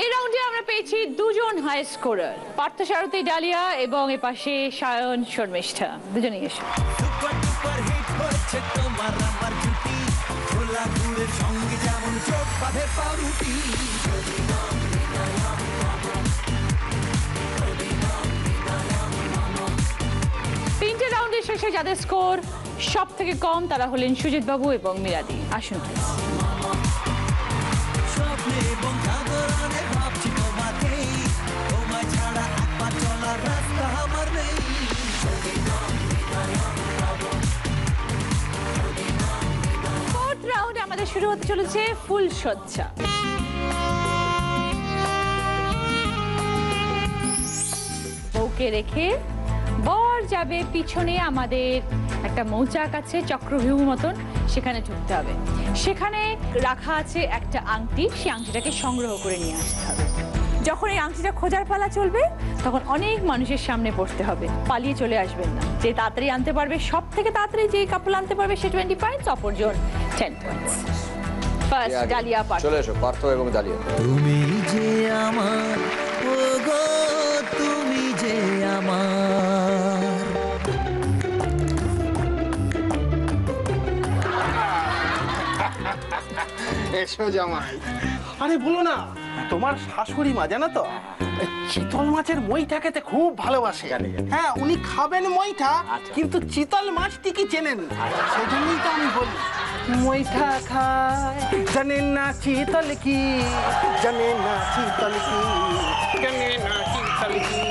এই রাউন্ডে আমরা পেয়েছি 2 জন হাই স্কোরার, পার্থসারথী ডালিয়া এবং এ পাশে সায়ন শর্মিষ্ঠা। দুজনেই এসো। তিনটে রাউন্ডের শেষে যাদের স্কোর সব থেকে কম তারা হলেন সুজিত বাবু এবং মীরাদি। আসুন। ফোর্থ রাউন্ড আমাদের শুরু হতে চলেছে ফুল সজ্জা। বউকে রেখে বর যাবে পিছনে, আমাদের একটা মৌচাক আছে চক্রভিউ মতন, সেখানে ঢুকতে হবে। সেখানে রাখা আছে একটা আংটি, সেই আংটিটাকে সংগ্রহ করে নিয়ে আসতে হবে। যখন এই আংটিটা খোঁজার পালা চলবে তখন অনেক মানুষের সামনে পড়তে হবে, পালিয়ে চলে আসবেন না। যে তাড়াতাড়ি আনতে পারবে, সব থেকে তাড়াতাড়ি যে কাপল আনতে পারবে সে 20 পয়েন্টস, অপরজন 10 পয়েন্টস। First dahlia Partha. চলে এসো পার্থ এবং ডালিয়া। তুমি যে আমার, ও গো তুমি যে আমার। এসো জামাই। আরে বলো না, তোমার শাশুড়ি মা জানো তো চিতল মাছের মইটা খেতে খুব ভালোবাসে। হ্যাঁ, উনি খাবেন মইটা, কিন্তু চিতল মাছটিকে চেনেন না। সেই জন্যই তো আমি বলি মইটা খায় জানেন না চিতল কি, জানেন না চিতল কি, জানেন না চিতল কি।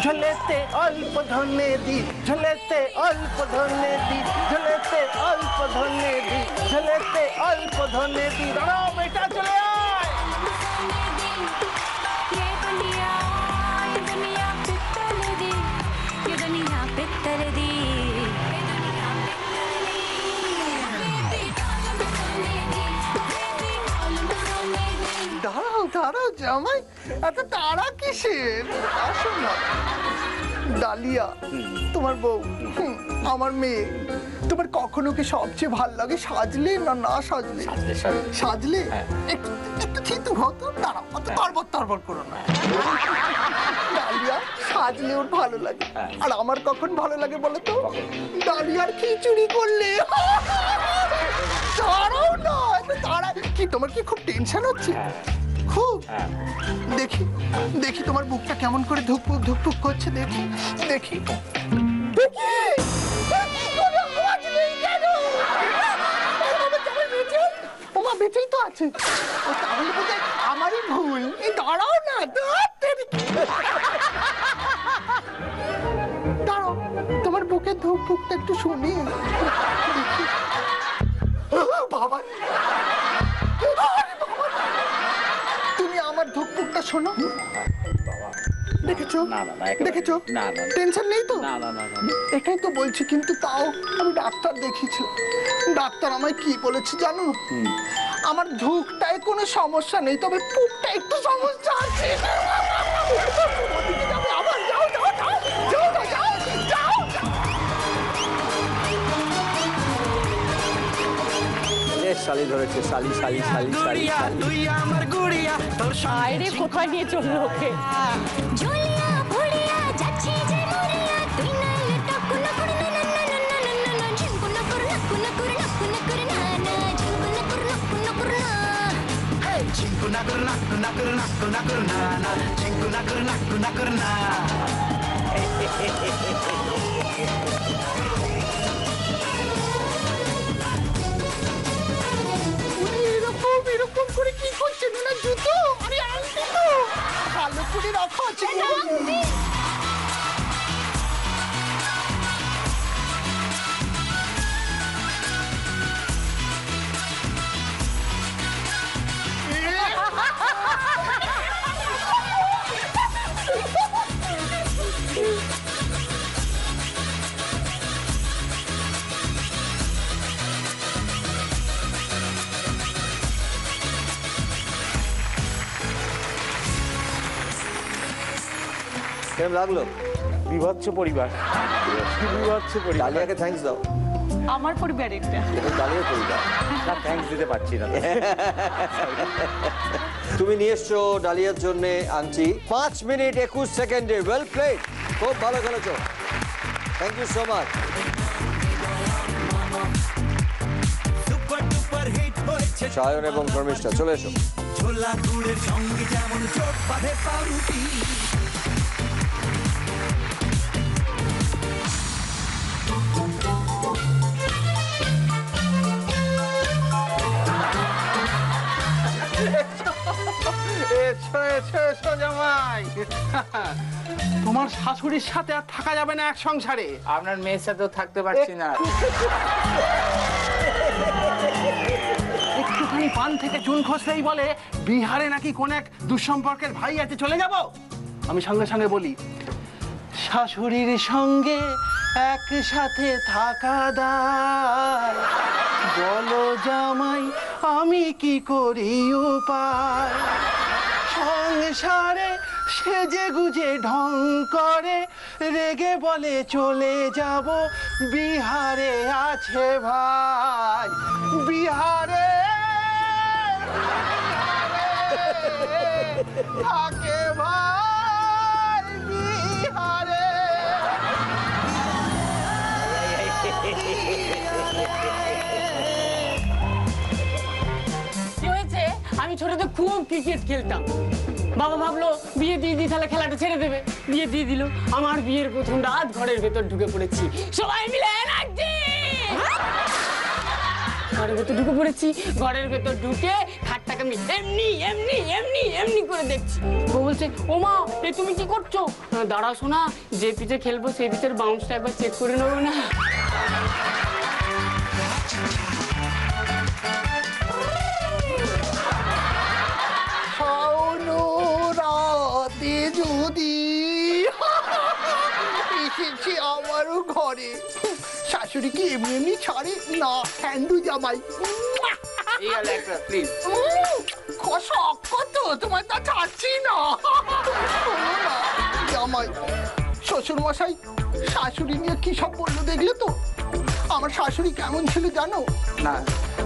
ঝোলেতে অল্প ধনে দি, ঝোলেতে অল্প ধনে দি, ঝোলেতে অল্প ধনে দি, ঝোলেতে অল্প ধনে দি। দাঁড়াও বেটা, চলে আয়। দাঁড়াও দাঁড়াও জামাই, এত তাড়া কিসের? আসো না। ডালিয়া তোমার বউ, আমার মেয়ে। তোমার কখনো কি সবচেয়ে ভাল লাগে সাজলে না না সাজলে? সাজলে একটু থিতু হতো। দাঁড়াও, অত তরবর তরবর করো না। ডালিয়া সাজলে ওর ভালো লাগে, আর আমার কখন ভালো লাগে বলো তো? ডালিয়ার খিচুড়ি করলে। দাঁড়াও না, দাঁড়া। কি তোমার কি খুব টেনশন হচ্ছে? খুব? দেখি দেখি তোমার বুকটা কেমন করে ধুকপুক ধুকপুক করছে। দেখি দেখি ওমা, বেঁচেই তো আছে। তাহলে বোধহয় আমারই ভুল। এই দাঁড়াও না, দাঁড়াও, তোমার বুকের ধুকপুকটা একটু শুনি। বাবা, তুমি আমার ধুকপুকটা শোনো। দেখেছো দেখেছো, টেনশন নেই তো? এটাই তো বলছি, কিন্তু তাও আমি ডাক্তার দেখিয়েছি। ডাক্তার আমায় কি বলেছে জানো? আমার ধুকটায় কোনো সমস্যা নেই, তবে পুকটা একটু সমস্যা আছে। আবার যাও যাও যাও যাও যাও যাও। শালি ধরেছে, শালি শালি শালি শালি। তুই আমার গুড়িয়া, তোর আরে কোথায় নিয়ে চললো ওকে? ঝুলিয়া ভুলিয়া যাচ্ছি যে মরিয়া, তুই না এলে টাকু না করে না না না না না না না, ঝুমকু না করে নাকু না করে নাকু না করে না না, ঝুমকু না করে নাকু না করে না। হেই ঝিঙ্কু না করে নাকু না করে নাকু না করে না না, ঝিঙ্কু না করে নাকু না করে না। এরকম করে কি করছে? না জুতো, আরে আনতে তো ভালো করে রাখা আছে। কেমন লাগলো? বিভৎস পরিবার, বিভৎস পরিবার। ডালিয়াকে থ্যাঙ্কস দাও। আমার পরিবার এটা। ডালিয়ার পরিবার। না, থ্যাঙ্কস দিতে পারছি না। তুমি নিয়ে এসছো ডালিয়ার জন্য আংটি। 5 মিনিট 21 সেকেন্ডে। ওয়েল প্লেড, খুব ভালো খেলেছো। Thank you so much. Sayan এবং ধর্মিষ্ঠা চলে এসো। ছোলা গুড়ের সঙ্গে যেমন চোখ বাঁধে পাউরুটি। জামাই, তোমার শাশুড়ির সাথে আর থাকা যাবে না এক সংসারে। আপনার মেয়ের সাথেও থাকতে পারছি না। একটুখানি পান থেকে চুন খসলেই বলে বিহারে নাকি কোন এক দুঃসম্পর্কের ভাই আছে, চলে যাব। আমি সঙ্গে সঙ্গে বলি শাশুড়ির সঙ্গে একসাথে থাকা দায়। বলো জামাই আমি কি করি উপায়, সংসারে সেজে গুজে ঢং করে, রেগে বলে চলে যাব বিহারে আছে ভাই, বিহারে থাকে ভাই, বিহারে। কি হয়েছে? আমি ছোটতে খুব ক্রিকেট খেলতাম। বাবা ভাবলো বিয়ে দিয়ে দিই, তাহলে খেলাটা ছেড়ে দেবে। বিয়ে দিয়ে দিল। আমার বিয়ের প্রথম রাত ঘরের ভেতর ঢুকে পড়েছি, সবাই মিলে এনার্জি। ঘরের ভেতর ঢুকে পড়েছি, ঘরের ভেতর ঢুকে খাটটাকে আমি এমনি এমনি এমনি এমনি করে দেখছি। ও বলছে, ও মা এ তুমি কি করছো? দাঁড়াও শোনা, যে পিঠে খেলবো সেই পিঠের বাউন্সটা একবার চেক করে নেবো না। রাতে যদি এসেছে আমারও ঘরে, শাশুড়ি কি এমনি এমনি ছাড়ে না? হ্যান্ডু জামাই কত তোমার তা ছাড়ছি না। জামাই শ্বশুর মশাই শাশুড়ি নিয়ে কি সব বললো দেখলে তো? আমার শাশুড়ি কেমন ছিল জানো? না,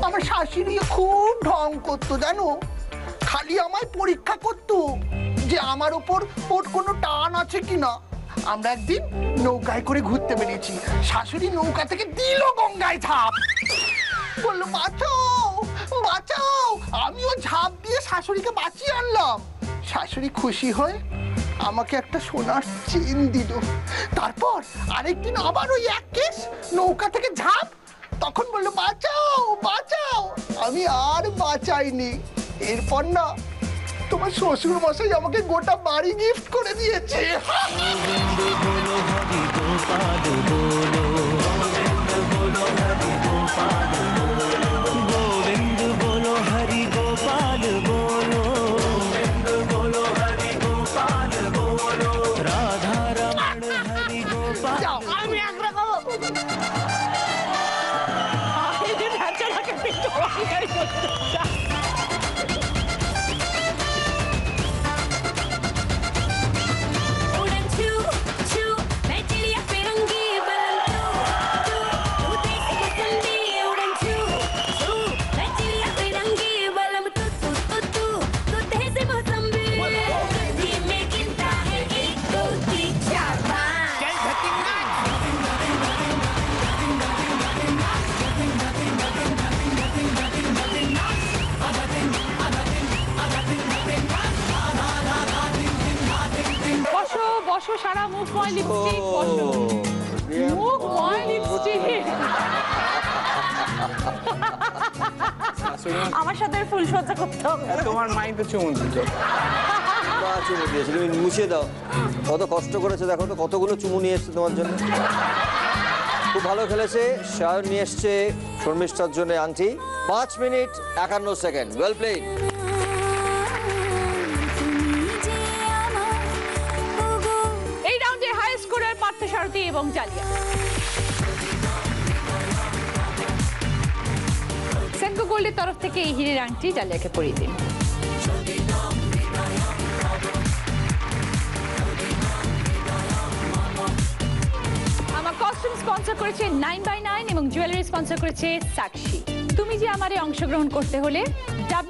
আমার শাশুড়ি খুব ঢং করতো জানো, খালি আমায় পরীক্ষা করতো যে আমার ওপর ওর কোনো টান আছে কিনা। আমরা একদিন নৌকায় করে ঘুরতে বেরিয়েছি, শাশুড়ি নৌকা থেকে দিল গঙ্গায় ঝাঁপ, বললো বাঁচাও বাঁচাও, আমিও ঝাঁপ দিয়ে শাশুড়িকে বাঁচিয়ে আনলাম। শাশুড়ি খুশি হয়ে আমাকে একটা সোনার চেন দিল। তারপর আরেকদিন আবার ওই এক কেস, নৌকা থেকে ঝাঁপ, তখন বললো বাঁচাও বাঁচাও, আমি আর বাঁচাইনি। এরপর না তোমার শ্বশুর মশাই আমাকে গোটা বাড়ি গিফট করে দিয়েছে। গোবিন্দ বলো হরি গোপাল বলো, বলো হরি গোপাল বলো, রাধা রমণ হরি গোপাল। আমি একরকম সারা মুখ ময় লিপস্টিক, মুখ ময় লিপস্টিক। আমার সাথে ফুল সজ্জা করতে হবে। তোমার মাই তো চুমু দিত, চুমু দিয়েছে, তুমি মুছিয়ে দাও। কত কষ্ট করেছে দেখো তো, কতগুলো চুমু নিয়ে এসছে তোমার জন্য। খুব ভালো খেলেছে। সায়ন নিয়ে এসছে শর্মিষ্ঠার জন্য আংটি। 5 মিনিট 51 সেকেন্ড। Well played. এই রাউন্ডে হাই স্কোরার পার্থসারথী এবং জালিয়া। সেনকো গোল্ডের তরফ থেকে এই হিরের আংটি জালিয়াকে পরিয়ে দিন। আমার কস্টিউম স্পন্সর করেছে 9x9 এবং জুয়েলারি স্পন্সর করেছে সাক্ষী। তুমি যে আমারে অংশগ্রহণ করতে হলে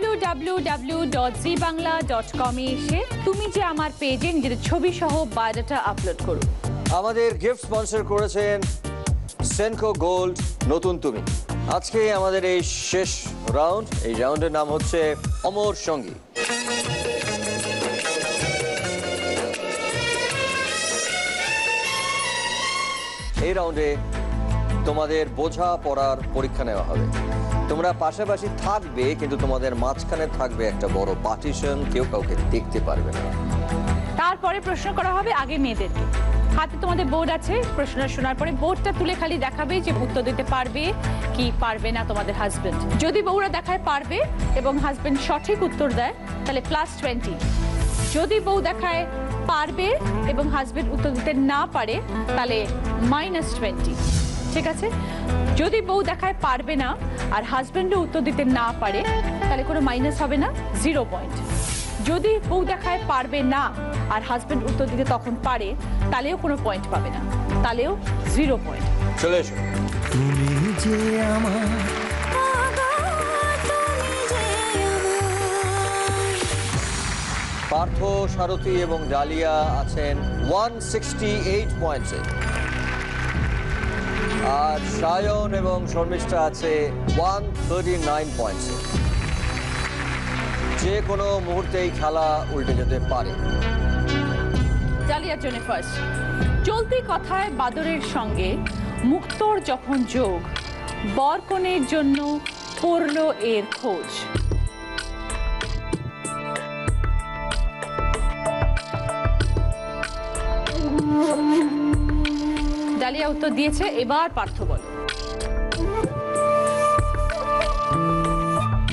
www.zbangla.com এ এসে তুমি যে আমার পেজে নিজের ছবি সহ বায়োডাটা আপলোড করুন। আমাদের গিফট স্পন্সর করেছেন সেনকো গোল্ড নতুন তুমি। আজকে আমাদের এই শেষ রাউন্ড, এই রাউন্ডের নাম হচ্ছে অমর সঙ্গী। এই রাউন্ডে তোমাদের বোঝা পড়ার পরীক্ষা নেওয়া হবে। তোমরা পাশাপাশি থাকবে, কিন্তু তোমাদের মাঝখানে থাকবে একটা বড় পার্টিশন, কেউ কাউকে দেখতে পারবে না। তারপরে প্রশ্ন করা হবে আগে মেয়েদেরকে। হাতে তোমাদের বোর্ড আছে, প্রশ্নটা শোনার পরে বোর্ডটা তুলে খালি দেখাবে যে উত্তর দিতে পারবে কি পারবে না তোমাদের হাজবেন্ড। যদি বউরা দেখায় পারবে এবং হাজবেন্ড সঠিক উত্তর দেয় তাহলে +20। যদি বউ দেখায় পারবে এবং হাজবেন্ড উত্তর দিতে না পারে তাহলে -20, ঠিক আছে? যদি বউ দেখায় পারবে না আর হাজবেন্ডও উত্তর দিতে না পারে তাহলে কোনো মাইনাস হবে না, 0 পয়েন্ট। যদি বউ দেখায় পারবে না আর হাজবেন্ড উত্তর দিতে তখন পারে তাহলেও কোনো পয়েন্ট পাবে না, তাহলেও 0 পয়েন্ট। চলে এসো। তুমি যে আমার পার্থ, সারথী এবং ডালিয়া আছেন 168 পয়েন্টসে, আর সায়ন এবং শর্মিষ্ঠা আছে 139 পয়েন্টসে। যে কোনো মুহূর্তেই খেলা উল্টে যেতে পারে। ডালিয়ার জন্য ফার্স্ট। চলতি কথায় বাদরের সঙ্গে মুক্তোর যখন যোগ, বরকনের জন্য পড়ল এর খোঁজ। ডালিয়া উত্তর দিয়েছে, এবার পার্থ বলো।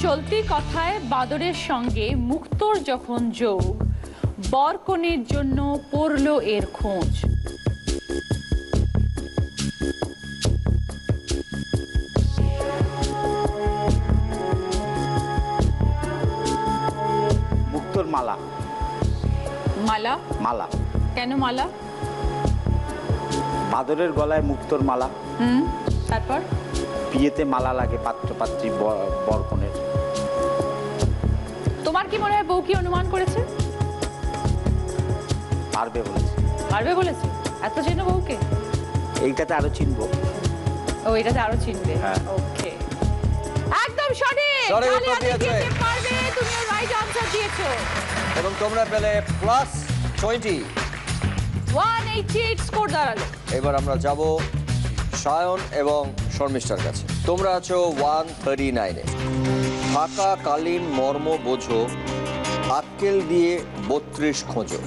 চলতি কথায় বাদরের সঙ্গে মুক্তোর যখন যোগ, বরকনের জন্য পড়ল এর খোঁজ। মুক্তোর মালা। মালা? মালা কেন মালা? বাদরের গলায় মুক্তোর মালা। তারপর বিয়েতে মালা লাগে পাত্র পাত্রী বরকনের। তোমার কি মনে হয় বউ কি অনুমান করেছে? পারবে বলেছে। পারবে বলেছে? এত চেনো বউকে? এইটাতে আরো চিনবো। ও, এটাতে আরো চিনবে। ওকে, একদম সঠিক। সঠিক উত্তর দিয়েছে। পারবে, তুমি রাইট আনসার দিয়েছো এবং তোমরা পেলে +20। 188 স্কোর দাঁড়ালো। এবার আমরা যাব সায়ন এবং শর্মিষ্ঠার কাছে। তোমরা আছো 139-এ। থাকাকালীন মর্ম বোঝো, আক্কেল দিয়ে 32 খোঁজো।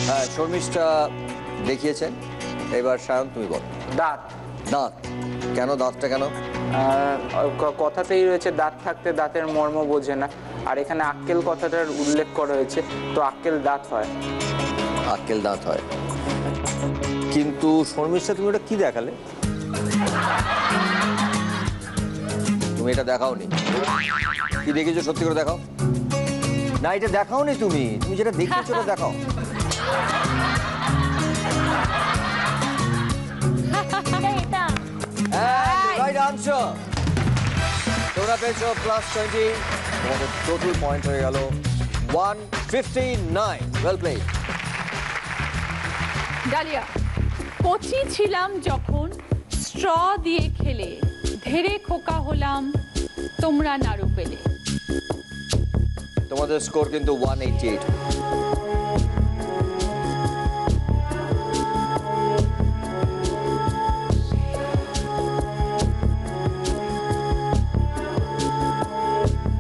হ্যাঁ, শর্মিষ্ঠা দেখিয়েছেন। এবার সায়ন তুমি বল। দাঁত। দাঁত কেন? দাঁতটা কেন? কথাতেই রয়েছে দাঁত থাকতে দাঁতের মর্ম বোঝে না, আর এখানে আক্কেল কথাটার উল্লেখ করা হয়েছে, তো আক্কেল দাঁত হয়। আক্কেল দাঁত হয়, কিন্তু শর্মিষ্ঠা তুমি ওটা কি দেখালে? তুমি এটা দেখাওনি। কি দেখেছো সত্যি করে দেখাও। না, এটা দেখাওনি তুমি। তুমি যেটা দেখেছো ওটা দেখাও। Right answer. তোমরা পেয়েছো +20। তোমাদের টোটাল পয়েন্ট হয়ে গেল 159। Well played. ডালিয়া, কচি ছিলাম যখন স্ট্র দিয়ে খেলে, ধেরে খোকা হলাম তোমরা নাড়ু পেলে। তোমাদের স্কোর কিন্তু 188।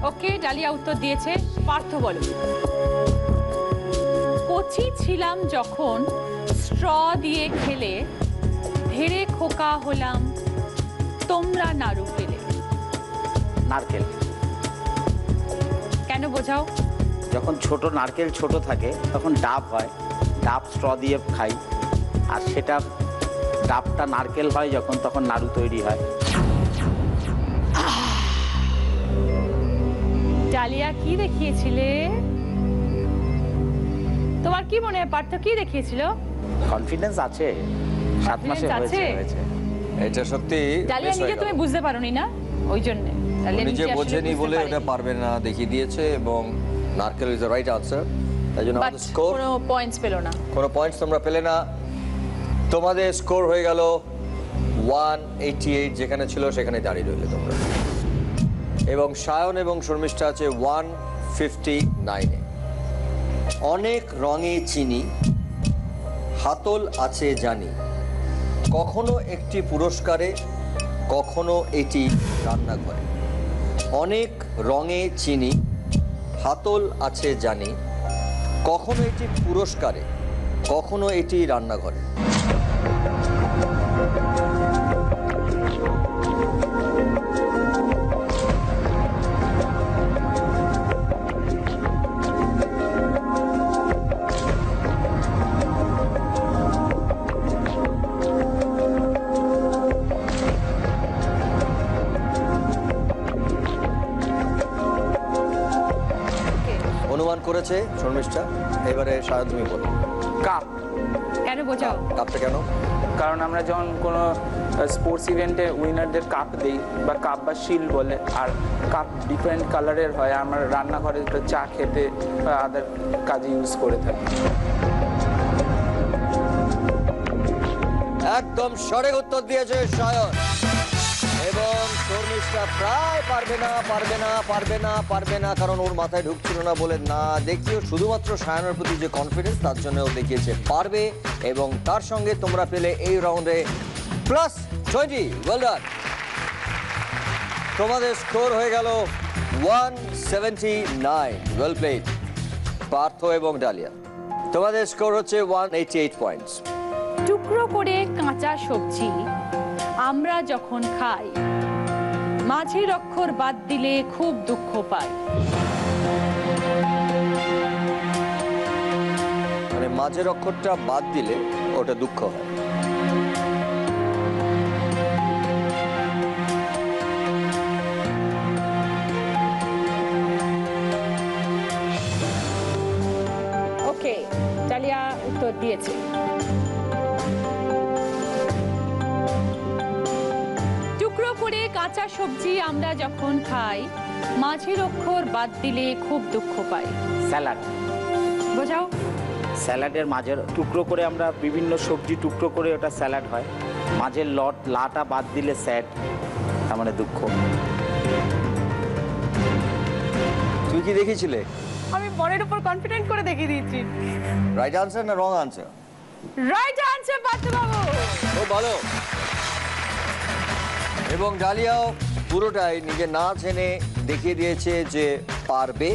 ওকে, ডালিয়া উত্তর দিয়েছে। পার্থ বলো। কচি ছিলাম যখন স্ট্র দিয়ে খেলে, ধেরে খোকা হলাম তোমরা নাড়ু পেলে। নারকেল। কেন বোঝাও? যখন ছোট নারকেল ছোট থাকে তখন ডাব হয়, ডাব স্ট্র দিয়ে খাই, আর সেটা ডাবটা নারকেল হয় যখন, তখন নাড়ু তৈরি হয়। ডালিয়া কি দেখিয়েছিলে? তোমার কি মনে হয় পার্থ কি দেখিয়েছিল? কনফিডেন্স আছে, 7 মাসে হয়েছে। এটা সত্যি ডালিয়া নিজে তুমি বুঝতে পারোনি না, ওই জন্য নিজে বোঝেনি বলে ওটা পারবে না দেখিয়ে দিয়েছে, এবং নারকেল ইজ দ্য রাইট আনসার। তাই জন্য আমাদের স্কোর কোনো পয়েন্টস পেল না। কোনো পয়েন্টস তোমরা পেলে না। তোমাদের স্কোর হয়ে গেল 188। যেখানে ছিল সেখানে দাঁড়িয়ে রইলে তোমরা। এবং সায়ন এবং শর্মিষ্ঠা আছে 159-এ। অনেক রঙে চিনি, হাতল আছে জানি, কখনো একটি পুরস্কারে, কখনো এটি রান্নাঘরে। অনেক রঙে চিনি, হাতল আছে জানি, কখনো এটি পুরস্কারে, কখনো এটি রান্নাঘরে। করেছে শর্মিষ্ঠা। এবারে সায়ন তুমি বলো। কাপ। কেন বোঝাও? কাপটা কেন? কারণ আমরা যখন কোনো স্পোর্টস ইভেন্টে উইনারদের কাপ দিই, বা কাপ বা শিল্ড বলে, আর কাপ ডিফারেন্ট কালারের হয়, আমরা রান্নাঘরে চা খেতে বা আদার কাজে ইউজ করে থাকি। একদম সঠিক উত্তর দিয়েছে সায়ন। এবং শর্মিষ্ঠা প্রায় পারবে না কারণ ওর মাথায় ঢুকছিল না বলে না দেখিও, শুধুমাত্র সায়নের প্রতি যে কনফিডেন্স তার জন্য ও দেখিয়েছে পারবে। এবং তার সঙ্গে তোমরা পেলে এই রাউন্ডে +20। Well done. তোমাদের স্কোর হয়ে গেল 179। ওয়েল প্লেড পার্থ এবং ডালিয়া। তোমাদের স্কোর হচ্ছে 188 পয়েন্টস। টুকরো করে কাঁচা সবজি আমরা যখন খাই, মাঝের অক্ষর বাদ দিলে খুব দুঃখ পাই। মানে মাঝের অক্ষরটা বাদ দিলে ওটা দুঃখ হয়। ওকে, ডালিয়া উত্তর দিয়েছে। টুকরো করে কাঁচা সবজি আমরা যখন খাই, মাঝের অক্ষর বাদ দিলে খুব দুঃখ পাই। স্যালাড। বোঝাও। স্যালাডের মাঝের টুকরো করে আমরা বিভিন্ন সবজি টুকরো করে ওটা স্যালাড হয়, মাঝের লাটা বাদ দিলে স্যাড, তার মানে দুঃখ। তুই কি দেখিয়েছিলে? আমি বরের উপর কনফিডেন্ট করে দেখিয়ে দিয়েছি। রাইট আনসার না wrong answer? Right answer Partha বাবু। খুব ভালো। এবং ডালিয়াও পুরোটাই নিজে না জেনে দেখিয়ে দিয়েছে যে পারবে।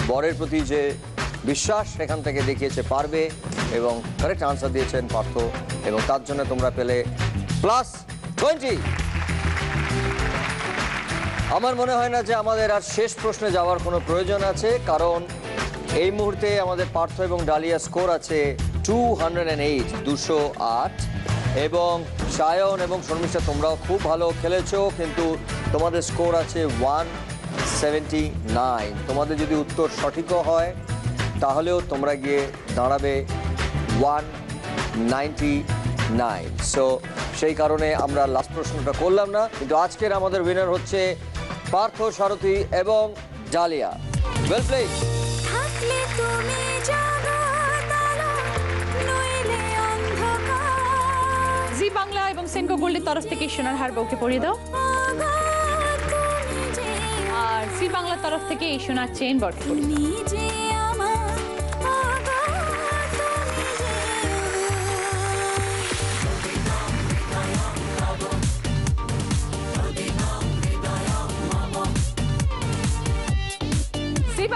বরের প্রতি যে বিশ্বাস সেখান থেকে দেখিয়েছে পারবে, এবং কারেক্ট আনসার দিয়েছেন পার্থ, এবং তার জন্য তোমরা পেলে +20। আমার মনে হয় না যে আমাদের আর শেষ প্রশ্নে যাওয়ার কোনো প্রয়োজন আছে, কারণ এই মুহূর্তে আমাদের পার্থ এবং ডালিয়া স্কোর আছে 208, 208। এবং সায়ন এবং শর্মিষ্ঠা তোমরাও খুব ভালো খেলেছো, কিন্তু তোমাদের স্কোর আছে 179। তোমাদের যদি উত্তর সঠিকও হয় তাহলেও তোমরা গিয়ে দাঁড়াবে 199। সো সেই কারণে আমরা লাস্ট প্রশ্নটা করলাম না, কিন্তু আজকের আমাদের উইনার হচ্ছে পার্থ সারথী এবং ডালিয়া। Well played. জি বাংলা এবং সেনকো গোল্ডের তরফ থেকে সোনার হার বউকে পরিয়ে দাও, আর জি বাংলার তরফ থেকে এই সোনার চেইন বরকে পরিয়ে দাও।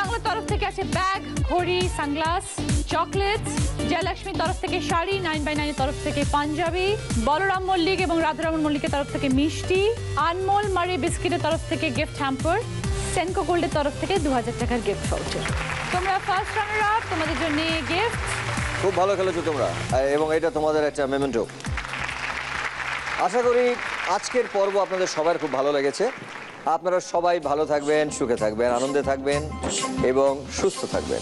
বাংলার তরফ থেকে আছে ব্যাগ, ঘড়ি, সানগ্লাস, চকলেটস। জয়লক্ষ্মীর তরফ থেকে শাড়ি, 9x9 এর তরফ থেকে পাঞ্জাবি, বলরাম মল্লিক এবং রাধারমন মল্লিকের তরফ থেকে মিষ্টি, আনমোল মারি বিস্কিটের তরফ থেকে গিফট হ্যাম্পার, সেনকো গোল্ডের তরফ থেকে 2000 টাকার গিফট ভাউচার। তোমরা ফার্স্ট রানার আপ, তোমাদের জন্য গিফট। খুব ভালো খেলেছো তোমরা, এবং এটা তোমাদের একটা মেমেন্টো। আশা করি আজকের পর্ব আপনাদের সবার খুব ভালো লেগেছে। আপনারা সবাই ভালো থাকবেন, সুখে থাকবেন, আনন্দে থাকবেন এবং সুস্থ থাকবেন।